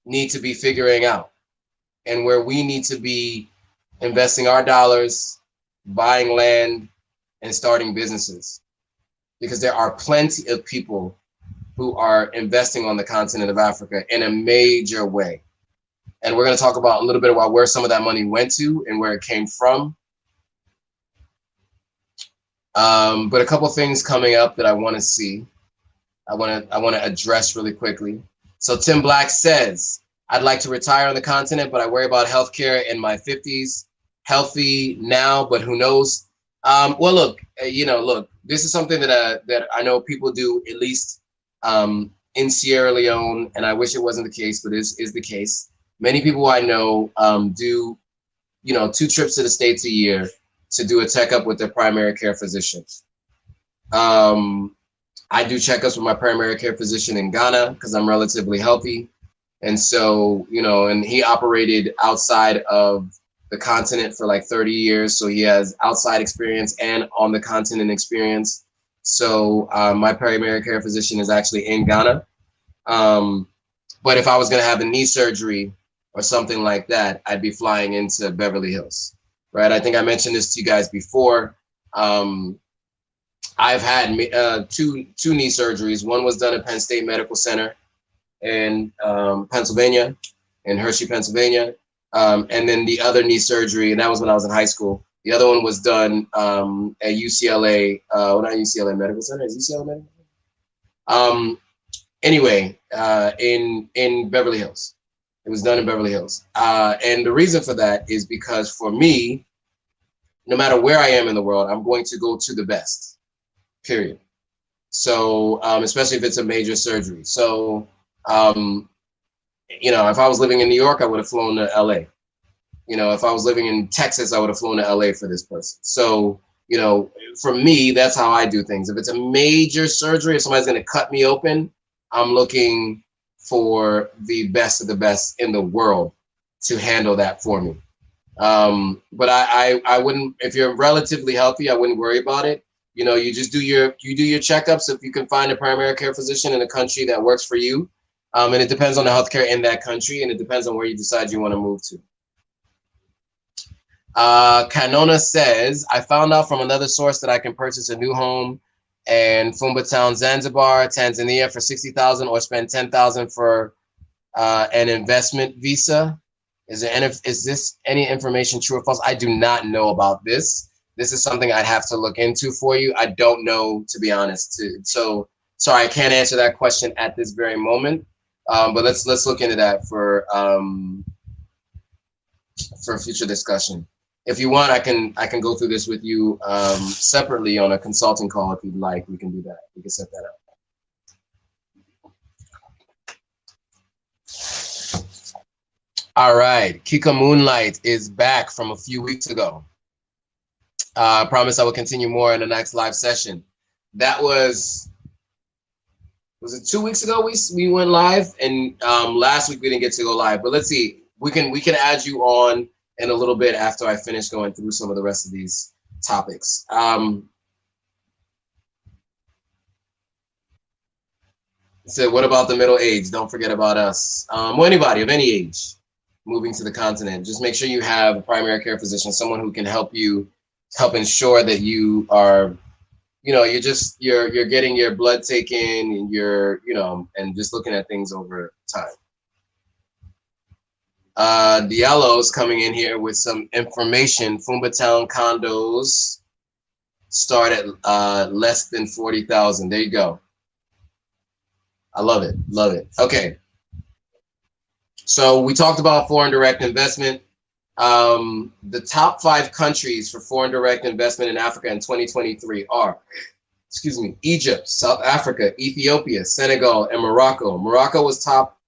need to be figuring out, and where we need to be investing our dollars, buying land, and starting businesses. Because there are plenty of people who are investing on the continent of Africa in a major way. And we're going to talk about a little bit about where some of that money went to and where it came from. But a couple things coming up that I want to see. I want to address really quickly. So Tim Black says, I'd like to retire on the continent, but I worry about healthcare in my 50s. Healthy now, but who knows? Well, look, look, this is something that I know people do, at least in Sierra Leone, and I wish it wasn't the case, but is the case. Many people I know do, 2 trips to the States a year to do a checkup with their primary care physician. I do checkups with my primary care physician in Ghana because I'm relatively healthy. And so, and he operated outside of the continent for like 30 years. So he has outside experience and on the continent experience. So my primary care physician is actually in Ghana. But if I was going to have a knee surgery or something like that, I'd be flying into Beverly Hills, right? I think I mentioned this to you guys before. I've had two knee surgeries. One was done at Penn State Medical Center in Pennsylvania, in Hershey, Pennsylvania. And then the other knee surgery, and that was when I was in high school. The other one was done at UCLA, not UCLA Medical Center, is UCLA Medical Center? Anyway, in Beverly Hills. It was done in Beverly Hills. And the reason for that is because for me, no matter where I am in the world, I'm going to go to the best, period. So, especially if it's a major surgery. So, if I was living in New York, I would have flown to LA. If I was living in Texas, I would have flown to LA for this person. So, for me, that's how I do things. If it's a major surgery, if somebody's going to cut me open, I'm looking for the best of the best in the world to handle that for me. But I wouldn't, if you're relatively healthy, I wouldn't worry about it. You just do your checkups. If you can find a primary care physician in a country that works for you. And it depends on the healthcare in that country, and it depends on where you decide you want to move to. Canona says, I found out from another source that I can purchase a new home in Fumba Town, Zanzibar, Tanzania for $60,000 or spend $10,000 for an investment visa. Is this any information true or false? I do not know about this. This is something I'd have to look into for you. I don't know, to be honest. So sorry, I can't answer that question at this very moment. But let's look into that for future discussion. If you want, I can go through this with you separately on a consulting call if you'd like. We can do that. We can set that up. All right, Kika Moonlight is back from a few weeks ago. I promise I will continue more in the next live session. That was it 2 weeks ago we went live, and last week we didn't get to go live. But let's see, we can add you on in a little bit after I finish going through some of the rest of these topics. So what about the middle age? Don't forget about us. Or anybody of any age moving to the continent. Just make sure you have a primary care physician, someone who can help ensure that you are, you're getting your blood taken, and and just looking at things over time. Diallo's coming in here with some information. Fumba Town condos start at less than 40,000. There you go. I love it. Love it. Okay. So we talked about foreign direct investment. The top 5 countries for foreign direct investment in Africa in 2023 are, excuse me, Egypt, South Africa, Ethiopia, Senegal, and Morocco. Morocco was top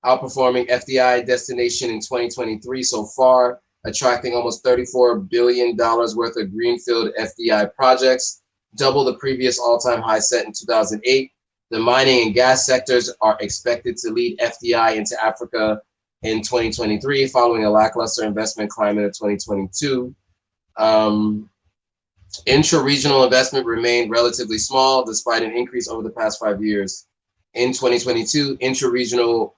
outperforming FDI destination in 2023 so far, attracting almost $34 billion worth of greenfield FDI projects, double the previous all-time high set in 2008. The mining and gas sectors are expected to lead FDI into Africa in 2023, following a lackluster investment climate of 2022. Intra-regional investment remained relatively small despite an increase over the past 5 years. In 2022, intra-regional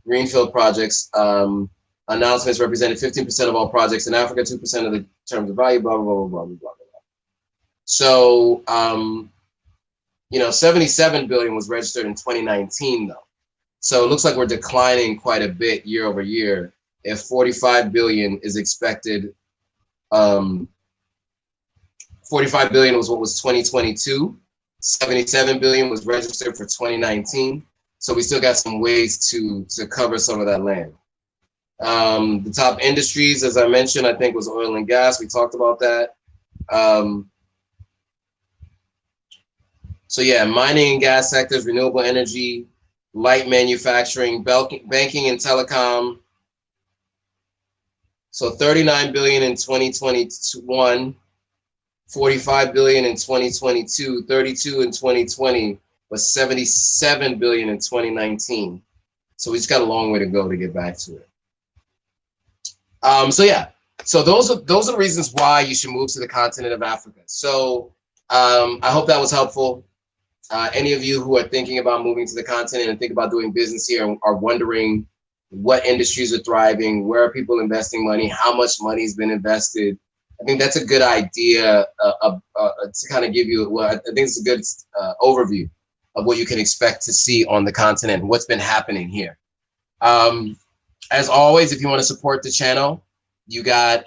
greenfield projects announcements represented 15% of all projects in Africa, 2% of the terms of value, blah, blah, blah, blah, blah, blah, blah. So, 77 billion was registered in 2019 though. So it looks like we're declining quite a bit year over year. If 45 billion is expected, 45 billion was what was 2022. 77 billion was registered for 2019. So we still got some ways to cover some of that land. The top industries, as I mentioned, I think was oil and gas. We talked about that. So yeah, mining and gas sectors, renewable energy, light manufacturing, banking and telecom. So 39 billion in 2021, 45 billion in 2022, 32 in 2020, was 77 billion in 2019. So we just got a long way to go to get back to it. So yeah, so those are the reasons why you should move to the continent of Africa. So I hope that was helpful. Any of you who are thinking about moving to the continent and think about doing business here and are wondering what industries are thriving, where are people investing money, how much money has been invested, I think that's a good idea to kind of give you, well, I think it's a good overview of what you can expect to see on the continent, what's been happening here. As always, if you want to support the channel, you got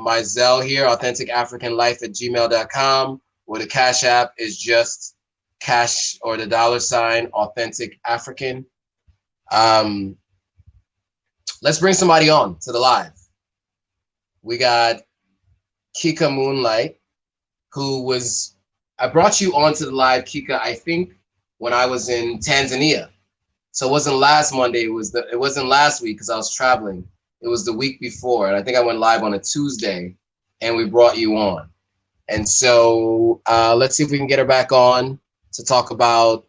my Zelle here, AuthenticAfricanLife@gmail.com, or the Cash App is just cash or the $ Authentic African. Let's bring somebody on to the live. We got Kika Moonlight, who was, I brought you onto the live, Kika, I think when I was in Tanzania. So it wasn't last Monday, it wasn't last week because I was traveling. It was the week before, and I think I went live on a Tuesday, and we brought you on. And so let's see if we can get her back on to talk about,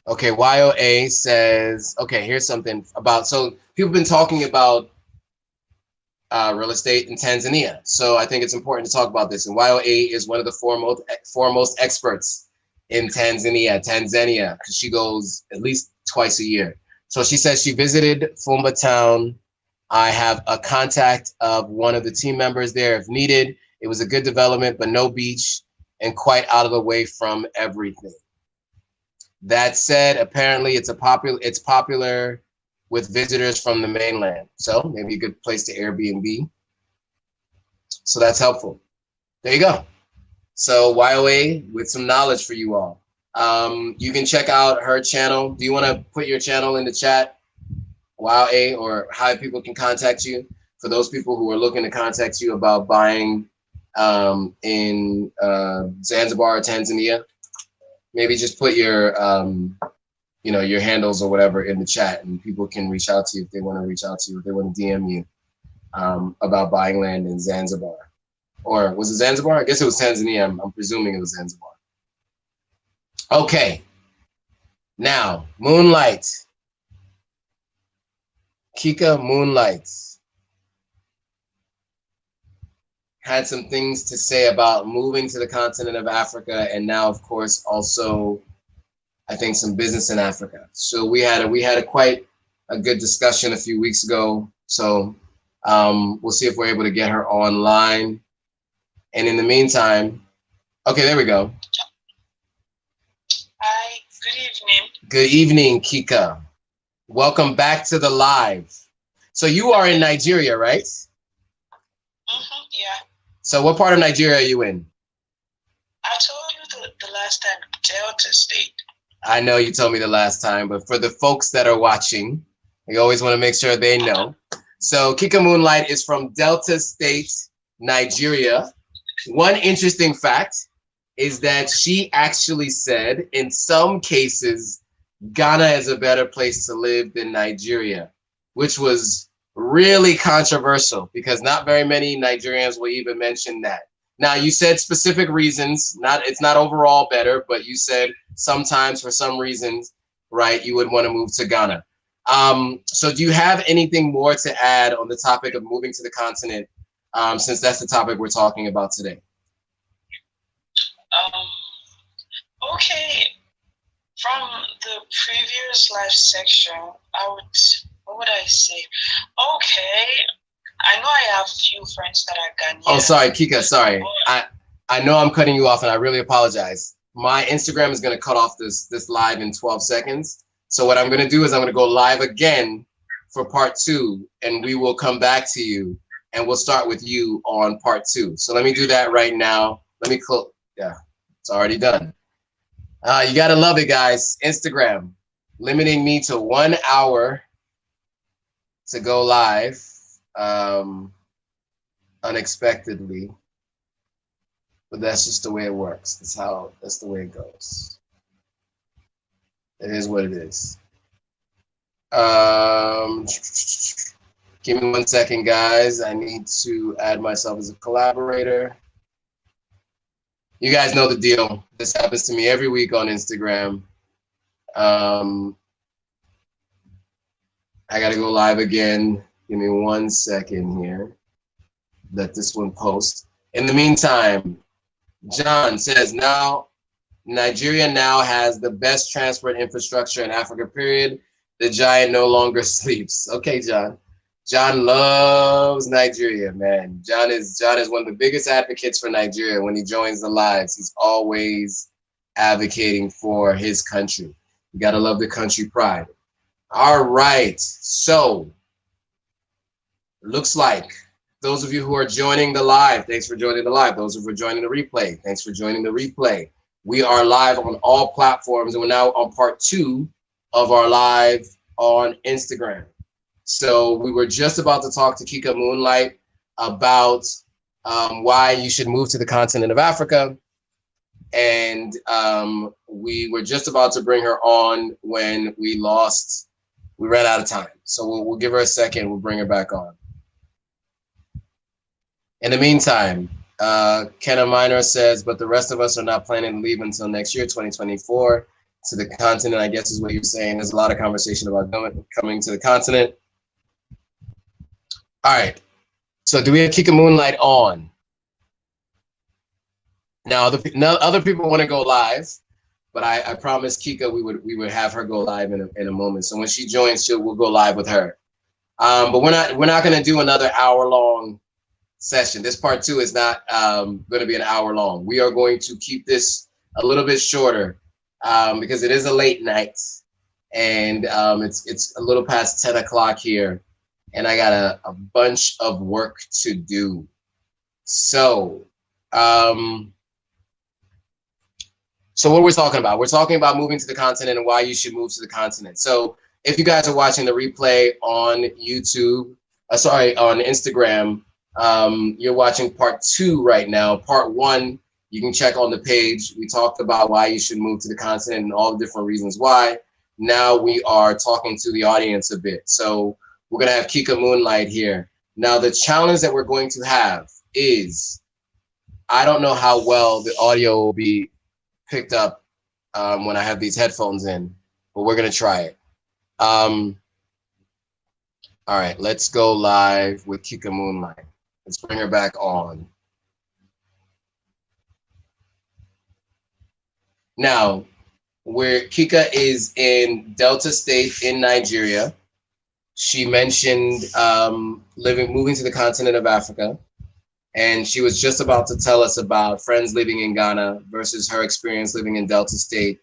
okay, YOA says, okay, here's something about, so people have been talking about real estate in Tanzania. So I think it's important to talk about this. And YOA is one of the foremost experts in Tanzania, because she goes at least twice a year. So she says she visited Fumba Town. I have a contact of one of the team members there if needed. It was a good development, but no beach and quite out of the way from everything. That said, apparently it's popular with visitors from the mainland. So maybe a good place to Airbnb. So that's helpful. There you go. So YOA with some knowledge for you all. You can check out her channel. Do you want to put your channel in the chat, YOA, or how people can contact you? For those people who are looking to contact you about buying in Zanzibar or Tanzania, maybe just put your your handles or whatever in the chat, and people can reach out to you if they want to reach out to you, if they want to DM you about buying land in Zanzibar. Or was it Zanzibar? I guess it was Tanzania. I'm presuming it was Zanzibar. Okay. Now, Moonlight. Kika Moonlight had some things to say about moving to the continent of Africa, and now, of course, also, I think some business in Africa. So we had a quite a good discussion a few weeks ago. So we'll see if we're able to get her online. And in the meantime, okay, there we go. Hi, good evening. Good evening, Kika. Welcome back to the live. So you are in Nigeria, right? Yeah. So what part of Nigeria are you in? I told you the last time, Delta State. I know you told me the last time, but for the folks that are watching, we always want to make sure they know. So Kika Moonlight is from Delta State, Nigeria. One interesting fact is that she actually said in some cases, Ghana is a better place to live than Nigeria, which was really controversial because not very many Nigerians will even mention that. Now you said specific reasons, it's not overall better, but you said sometimes for some reasons, right, you would want to move to Ghana. So do you have anything more to add on the topic of moving to the continent, since that's the topic we're talking about today? Okay. From the previous live section, what would I say? Okay, I know I have few friends that are Ghanaian. Oh, sorry, Kika, sorry. I know I'm cutting you off and I really apologize. My Instagram is gonna cut off this live in 12 seconds. So what I'm gonna do is I'm gonna go live again for part 2 and we will come back to you and we'll start with you on part 2. So let me do that right now. Let me close, yeah, it's already done. You gotta love it, guys. Instagram, limiting me to 1 hour to go live, unexpectedly. But that's just the way it works. That's the way it goes. It is what it is. Give me 1 second, guys. I need to add myself as a collaborator. You guys know the deal. This happens to me every week on Instagram. I gotta go live again. Give me 1 second here. Let this one post. In the meantime, John says, now Nigeria now has the best transport infrastructure in Africa, period. The giant no longer sleeps. Okay, John. John loves Nigeria, man. John is one of the biggest advocates for Nigeria. When he joins the lives, he's always advocating for his country. You gotta love the country pride. All right, so looks like those of you who are joining the live, thanks for joining the live. Those who are joining the replay, thanks for joining the replay. We are live on all platforms, and we're now on part 2 of our live on Instagram. So we were just about to talk to Kika Moonlight about why you should move to the continent of Africa. And we were just about to bring her on when we ran out of time. So we'll give her a second, we'll bring her back on. In the meantime, Kenna Minor says, but the rest of us are not planning to leave until next year, 2024, to the continent, I guess is what you're saying. There's a lot of conversation about coming to the continent. All right, so do we have Kika Moonlight on? Now, other people want to go live, but I promised Kika we would have her go live in a moment. So when she joins, we'll go live with her. But we're not going to do another hour-long session. This part 2 is not going to be an hour long. We are going to keep this a little bit shorter because it is a late night and it's a little past 10 o'clock here, and I got a bunch of work to do. So so what we're talking about, we're talking about moving to the continent and why you should move to the continent. So if you guys are watching the replay on YouTube, on Instagram, you're watching part 2 right now. Part 1, you can check on the page. We talked about why you should move to the continent and all the different reasons why. Now we are talking to the audience a bit. So we're gonna have Kika Moonlight here. Now the challenge that we're going to have is, I don't know how well the audio will be picked up when I have these headphones in, but we're gonna try it. All right, let's go live with Kika Moonlight. Let's bring her back on. Now, where Kika is in Delta State in Nigeria, she mentioned moving to the continent of Africa, and she was just about to tell us about friends living in Ghana versus her experience living in Delta State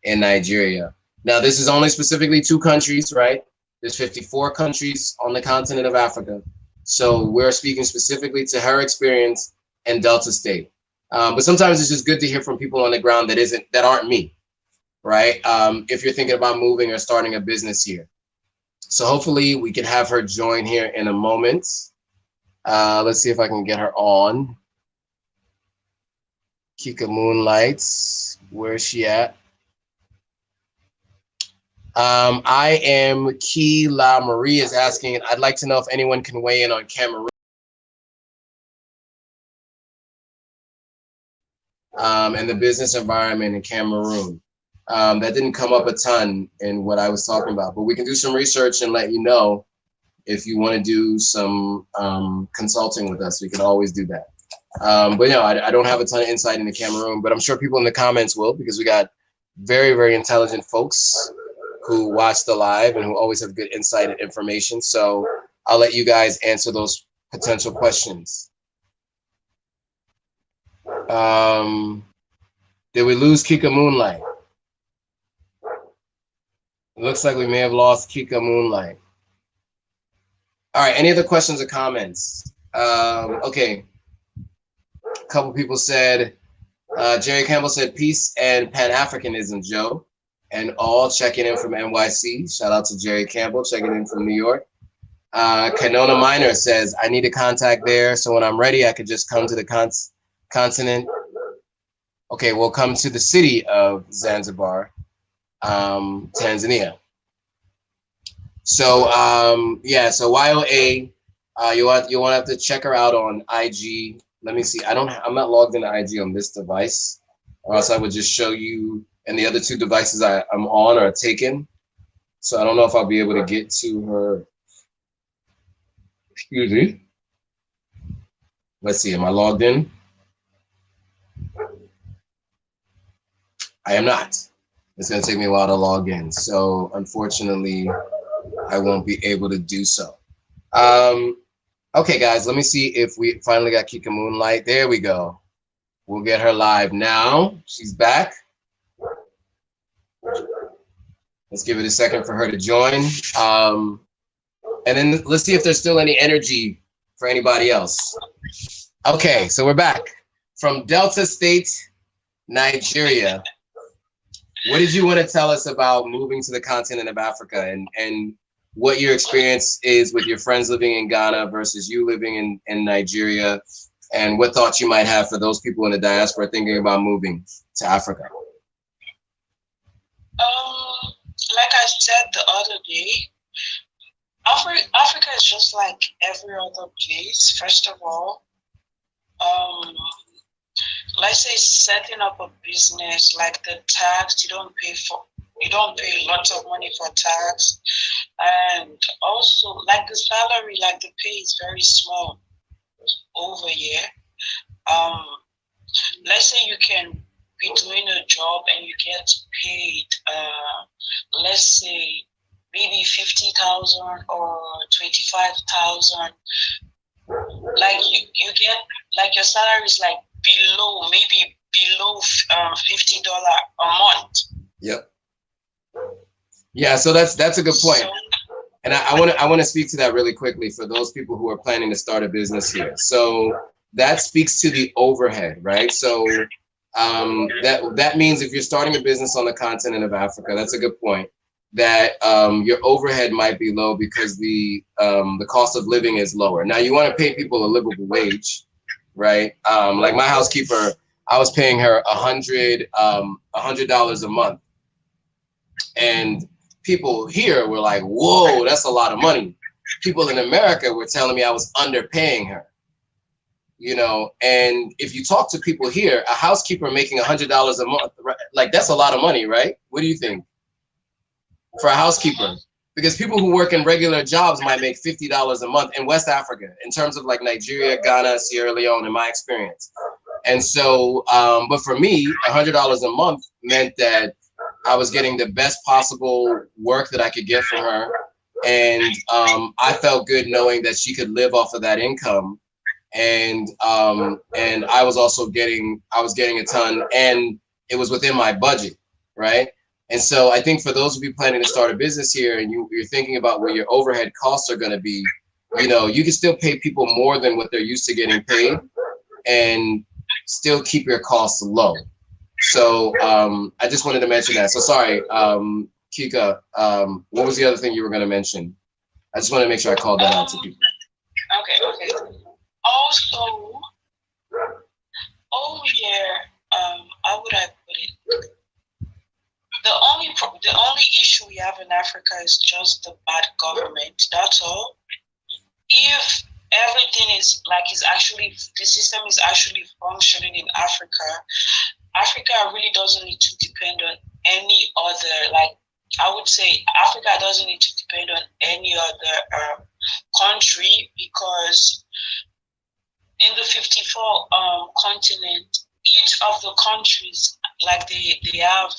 in Nigeria. Now, this is only specifically 2 countries, right? There's 54 countries on the continent of Africa. So we're speaking specifically to her experience in Delta State. But sometimes it's just good to hear from people on the ground that aren't me. right? If you're thinking about moving or starting a business here. So hopefully we can have her join here in a moment. Let's see if I can get her on. Kika Moonlights, where is she at? I am Key La Marie is asking, I'd like to know if anyone can weigh in on Cameroon and the business environment in Cameroon. That didn't come up a ton in what I was talking about, but we can do some research and let you know if you want to do some consulting with us. We can always do that. But no, I don't have a ton of insight into Cameroon, but I'm sure people in the comments will, because we got very, very intelligent folks who watch the live and who always have good insight and information. So I'll let you guys answer those potential questions. Did we lose Kika Moonlight? It looks like we may have lost Kika Moonlight. All right, any other questions or comments? Okay, a couple people said, Jerry Campbell said, peace and Pan-Africanism, Joe. And all checking in from NYC. Shout out to Jerry Campbell, checking in from New York. Canona Minor says, I need a contact there, so when I'm ready, I could just come to the continent. Okay, we'll come to the city of Zanzibar, Tanzania. So yeah, so YOA, you want to have to check her out on IG. Let me see. I'm not logged into IG on this device, or else I would just show you. And the other two devices I'm on are taken. So I don't know if I'll be able to get to her. Excuse me. Let's see. Am I logged in? I am not. It's going to take me a while to log in. So unfortunately, I won't be able to do so. Okay, guys, let me see if we finally got Kika Moonlight. There we go. We'll get her live now. She's back. Let's give it a second for her to join. And then let's see if there's still any energy for anybody else. Okay, so we're back from Delta State, Nigeria. What did you want to tell us about moving to the continent of Africa and what your experience is with your friends living in Ghana versus you living in Nigeria, and what thoughts you might have for those people in the diaspora thinking about moving to Africa? Like I said the other day, Africa is just like every other place. First of all, let's say setting up a business, like the tax, you don't pay lots of money for tax, and also like the salary, like the pay is very small over here. Let's say you can be doing a job and you get paid, let's say maybe 50,000 or 25,000. Like you get, like your salary is like maybe below $50 a month. Yep. Yeah, so that's a good point. So, and I want to speak to that really quickly for those people who are planning to start a business here. So that speaks to the overhead, right? So that means if you're starting a business on the continent of Africa, that's a good point, that your overhead might be low because the cost of living is lower. Now you want to pay people a livable wage, right? Like my housekeeper, I was paying her $100 a month, and people here were like, whoa, that's a lot of money. People in America were telling me I was underpaying her, you know. And if you talk to people here, a housekeeper making $100 a month, like that's a lot of money, right? What do you think for a housekeeper? Because people who work in regular jobs might make $50 a month in West Africa, in terms of like Nigeria, Ghana, Sierra Leone, in my experience. And so, but for me, $100 a month meant that I was getting the best possible work that I could get from her. And I felt good knowing that she could live off of that income. And I was also getting a ton, and it was within my budget, right? And so I think for those of you planning to start a business here and you're thinking about where your overhead costs are going to be, you know, you can still pay people more than what they're used to getting paid and still keep your costs low. So I just wanted to mention that. So sorry, Kika, what was the other thing you were going to mention? I just want to make sure I called that out to people. Okay. Also, oh yeah, how would I put it? The only issue we have in Africa is just the bad government. That's all. If everything is actually the system is actually functioning in Africa, Africa really doesn't need to depend on any other, I would say Africa doesn't need to depend on any other country, because in the 54 continent, each of the countries, they have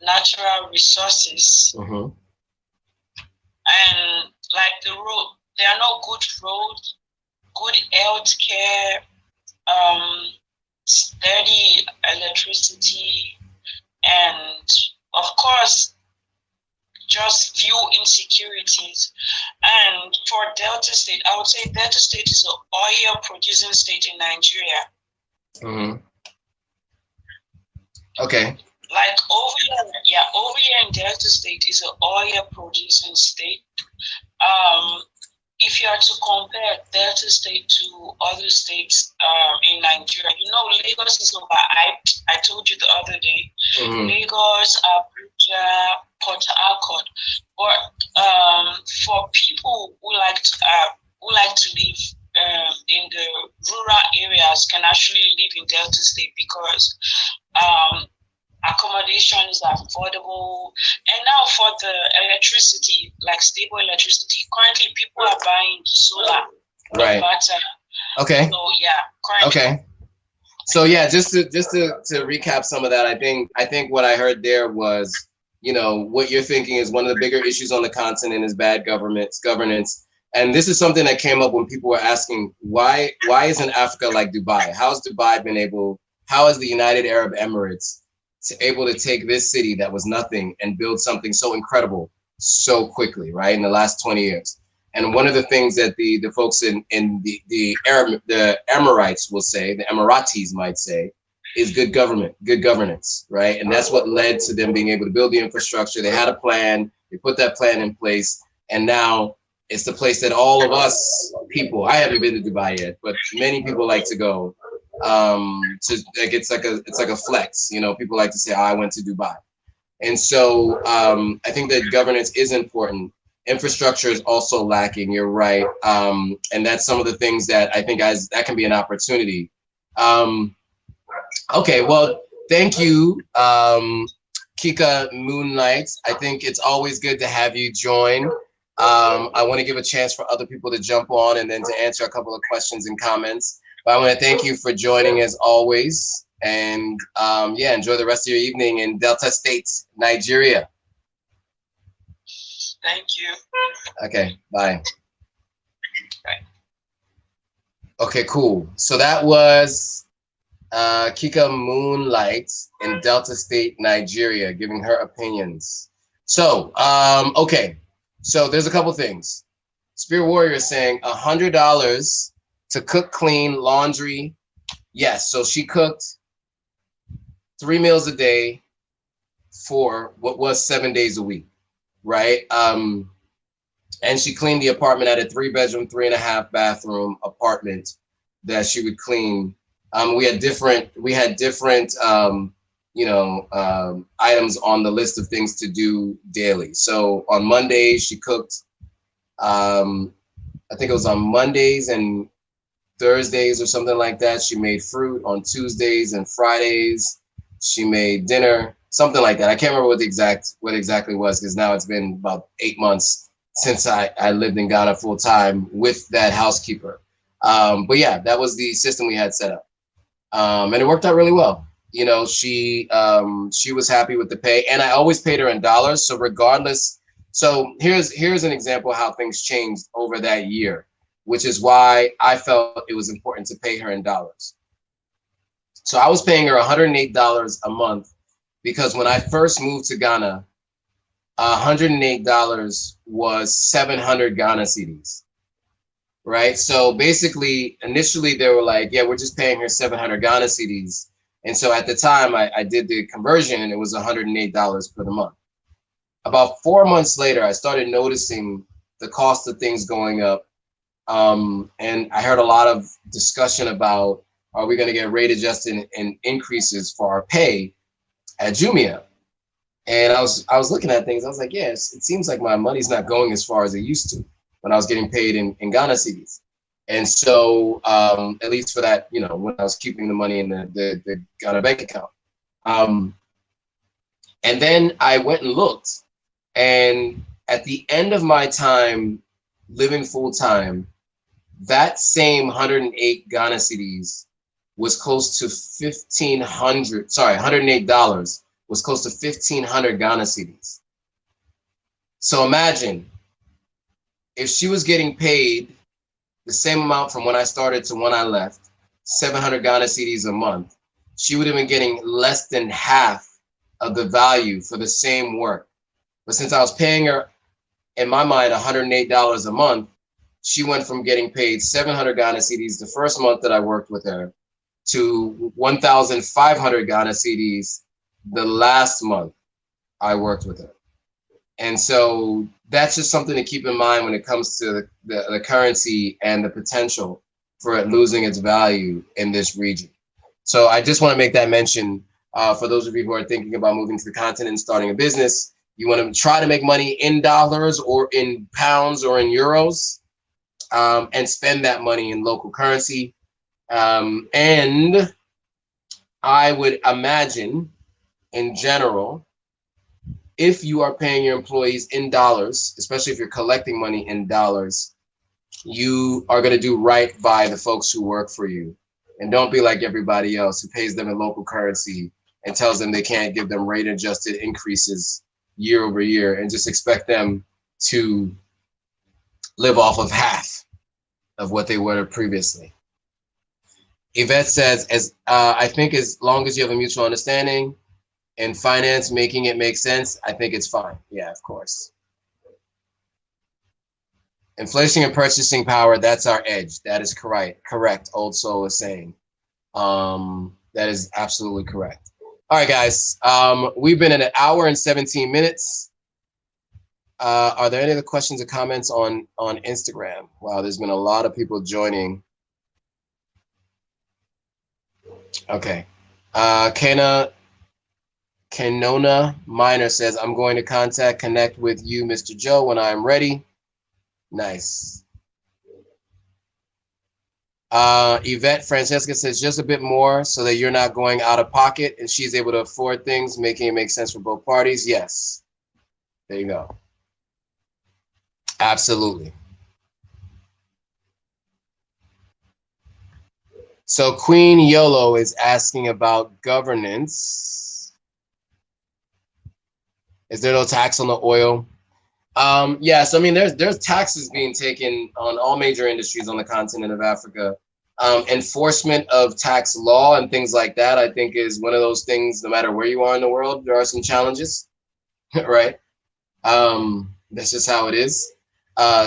natural resources, and the road, there are no good roads, good health care, steady electricity, and of course just few insecurities. And for Delta State, I would say Delta State is an oil producing state in Nigeria. Okay. Over here in Delta State is an oil producing state. If you are to compare Delta State to other states in Nigeria, Lagos is overhyped. I told you the other day. Lagos, Abuja, Port Harcourt. But for people who like to live in the rural areas, can actually live in Delta State, because accommodation is affordable. And now for the electricity, stable electricity, currently people are buying solar, right? Okay. So yeah, currently. Okay. So yeah, just to recap some of that, I think what I heard there was, what you're thinking is one of the bigger issues on the continent is bad governance. And this is something that came up when people were asking, why isn't Africa like Dubai? How has the United Arab Emirates able to take this city that was nothing and build something so incredible so quickly, right, in the last 20 years? And one of the things that the folks in the Emirates will say, the Emiratis might say, is good governance, right? And that's what led to them being able to build the infrastructure. They had a plan, they put that plan in place, and now it's the place that all of us people, I haven't been to Dubai yet, but many people like to go. It's like a flex, people like to say, I went to Dubai. And so I think that governance is important. Infrastructure is also lacking, you're right. And that's some of the things that I think that can be an opportunity. Okay, well, thank you, Kika Moonlight. I think it's always good to have you join. I want to give a chance for other people to jump on and then to answer a couple of questions and comments. But I want to thank you for joining as always. And yeah, enjoy the rest of your evening in Delta State, Nigeria. Thank you. Okay, bye. Bye. Okay, cool. So that was Kika Moonlight in Delta State, Nigeria, giving her opinions. So, okay. So there's a couple things. Spirit Warrior is saying $100 to cook, clean, laundry. Yes, so she cooked 3 meals a day for what was 7 days a week, right? And she cleaned the apartment at a 3-bedroom, 3.5 bathroom apartment that she would clean. We had different items on the list of things to do daily. So on Mondays, she cooked, I think it was on Mondays and Thursdays or something like that. She made fruit. On Tuesdays and Fridays, she made dinner, something like that. I can't remember what exactly was, because now it's been about 8 months since I lived in Ghana full time with that housekeeper. But yeah, that was the system we had set up. And it worked out really well. She was happy with the pay, and I always paid her in dollars. So regardless, so here's an example of how things changed over that year, which is why I felt it was important to pay her in dollars. So I was paying her $108 a month, because when I first moved to Ghana, $108 was 700 Ghana cedis. Right. So basically, initially they were like, yeah, we're just paying her 700 Ghana cedis. And so at the time I did the conversion and it was $108 for the month. About 4 months later, I started noticing the cost of things going up. And I heard a lot of discussion about, are we going to get rate adjusted and increases for our pay at Jumia? And I was looking at things. I was like, yes, it seems like my money's not going as far as it used to when I was getting paid in Ghana cedis. And so, at least for that, you know, when I was keeping the money in the Ghana bank account. And then I went and looked, and at the end of my time living full time, that same 108 Ghana cedis was close to $1,500. Sorry, $108 was close to 1,500 Ghana cedis. So imagine if she was getting paid the same amount from when I started to when I left, 700 Ghana cedis a month, she would have been getting less than half of the value for the same work. But since I was paying her, in my mind, $108 a month, she went from getting paid 700 Ghana cedis the first month that I worked with her to 1,500 Ghana cedis the last month I worked with her. And so that's just something to keep in mind when it comes to the currency and the potential for it losing its value in this region. So I just want to make that mention for those of you who are thinking about moving to the continent and starting a business. You want to try to make money in dollars or in pounds or in euros, and spend that money in local currency. And I would imagine, in general, if you are paying your employees in dollars, especially if you're collecting money in dollars, you are going to do right by the folks who work for you. And don't be like everybody else who pays them in local currency and tells them they can't give them rate adjusted increases year over year and just expect them to live off of half of what they were previously. Yvette says, I think as long as you have a mutual understanding and finance, making it make sense, I think it's fine. Yeah, of course. Inflation and purchasing power, that's our edge. That is correct. Old Soul is saying. That is absolutely correct. All right, guys. We've been at 1 hour and 17 minutes. Are there any other questions or comments on Instagram? Wow, there's been a lot of people joining. Okay. Canona Minor says, I'm going to connect with you, Mr. Joe, when I'm ready. Nice. Yvette Francesca says, just a bit more so that you're not going out of pocket and she's able to afford things, making it make sense for both parties. Yes. There you go. Absolutely. So Queen Yolo is asking about governance. Is there no tax on the oil? Yes, I mean, there's taxes being taken on all major industries on the continent of Africa. Enforcement of tax law and things like that, I think, is one of those things, no matter where you are in the world, there are some challenges, right? That's just how it is.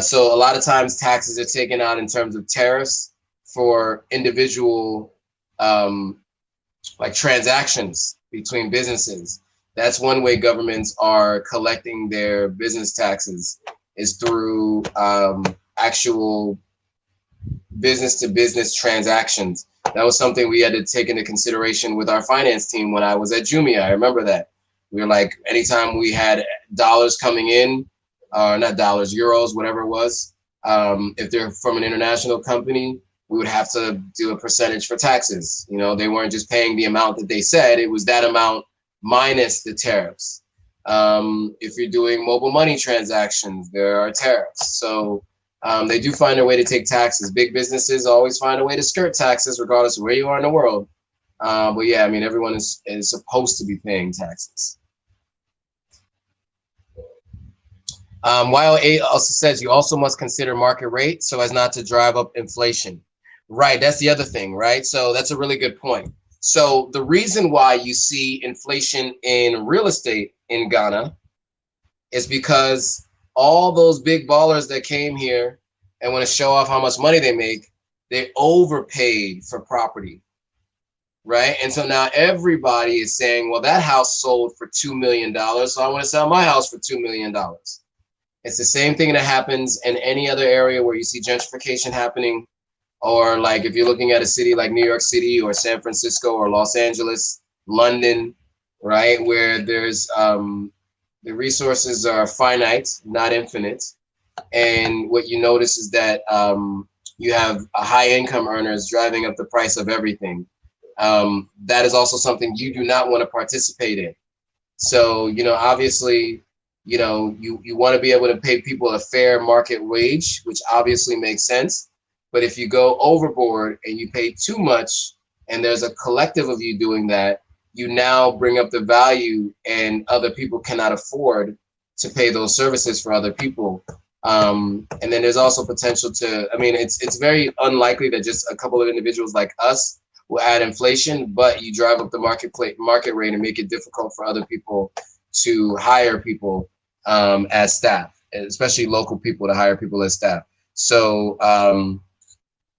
So a lot of times taxes are taken out in terms of tariffs for individual like transactions between businesses. That's one way governments are collecting their business taxes, is through actual business-to-business transactions. That was something we had to take into consideration with our finance team when I was at Jumia. I remember that. We were like, anytime we had dollars coming in, not dollars, euros, whatever it was, if they're from an international company, we would have to do a percentage for taxes. You know, they weren't just paying the amount that they said, it was that amount minus the tariffs. If you're doing mobile money transactions, there are tariffs. So they do find a way to take taxes. Big businesses always find a way to skirt taxes, regardless of where you are in the world. But yeah, I mean, everyone is supposed to be paying taxes. YLA also says you also must consider market rate so as not to drive up inflation. Right, that's the other thing, right? So that's a really good point. So the reason why you see inflation in real estate in Ghana is because all those big ballers that came here and want to show off how much money they make, they overpaid for property. right? And so now everybody is saying, well, that house sold for $2 million, so I want to sell my house for $2 million. It's the same thing that happens in any other area where you see gentrification happening, or like if you're looking at a city like New York City or San Francisco or Los Angeles, London, right, where there's the resources are finite, not infinite. And what you notice is that you have a high income earners driving up the price of everything. That is also something you do not want to participate in. So, obviously, you want to be able to pay people a fair market wage, which obviously makes sense. But if you go overboard and you pay too much, and there's a collective of you doing that, you now bring up the value, and other people cannot afford to pay those services for other people. And then there's also potential to, I mean, it's very unlikely that just a couple of individuals like us will add inflation, but you drive up the market rate and make it difficult for other people to hire people as staff, especially local people to hire people as staff. So,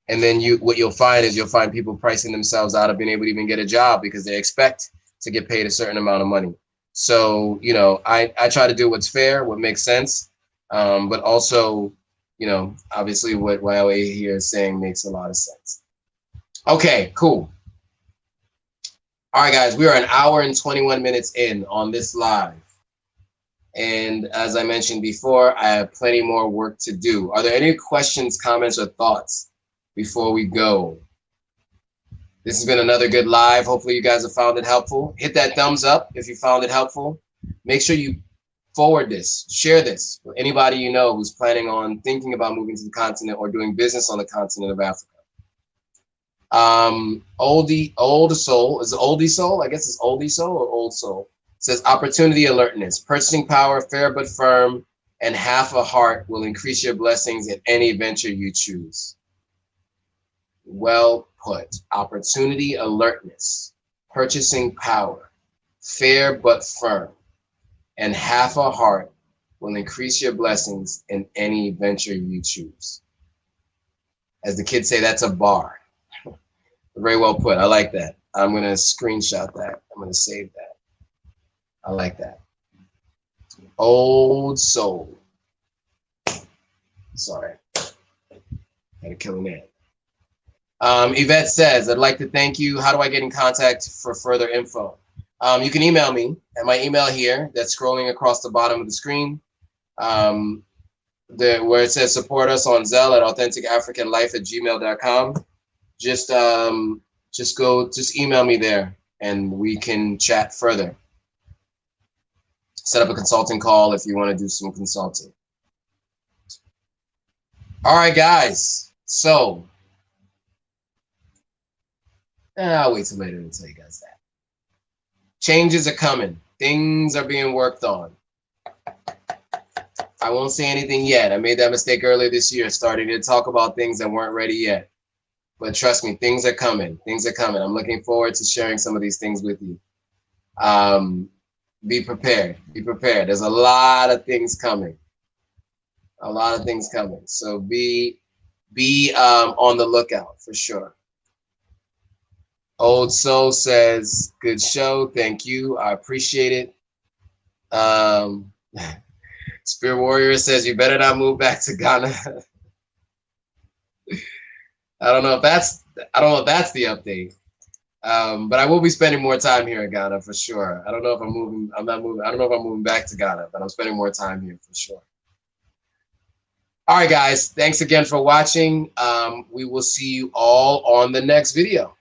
and then what you'll find is you'll find people pricing themselves out of being able to even get a job because they expect to get paid a certain amount of money. So, I try to do what's fair, what makes sense, but also, obviously what YLA here is saying makes a lot of sense. Okay, cool. All right, guys, we are an hour and 21 minutes in on this live. And as I mentioned before, I have plenty more work to do. Are there any questions, comments, or thoughts before we go? This has been another good live. Hopefully you guys have found it helpful. Hit that thumbs up if you found it helpful. Make sure you forward this, share this with anybody you know who's planning on thinking about moving to the continent or doing business on the continent of Africa. Old Soul, is it Oldie Soul? I guess it's Oldie Soul or Old Soul. It says opportunity alertness, purchasing power, fair but firm, and half a heart will increase your blessings in any venture you choose. Well put. Opportunity alertness, purchasing power, fair but firm, and half a heart will increase your blessings in any venture you choose. As the kids say, that's a bar. Very well put. I like that. I'm going to screenshot that. I'm going to save that. I like that. Old Soul. Sorry. Had a killer name. Yvette says, I'd like to thank you. How do I get in contact for further info? You can email me at my email here that's scrolling across the bottom of the screen. Where it says support us on Zelle at AuthenticAfricanLife@gmail.com. Just email me there and we can chat further. Set up a consulting call if you want to do some consulting. All right, guys. So I'll wait till later to tell you guys that. Changes are coming. Things are being worked on. I won't say anything yet. I made that mistake earlier this year, starting to talk about things that weren't ready yet. But trust me, things are coming. Things are coming. I'm looking forward to sharing some of these things with you. Be prepared. Be prepared. There's a lot of things coming. A lot of things coming. So be on the lookout for sure. Old Soul says, good show. Thank you. I appreciate it. Spirit Warrior says, you better not move back to Ghana. I don't know if that's the update. But I will be spending more time here in Ghana for sure. I don't know if I'm moving. I don't know if I'm moving back to Ghana, but I'm spending more time here for sure. All right, guys. Thanks again for watching. We will see you all on the next video.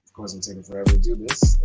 Of course, I'm taking forever to do this.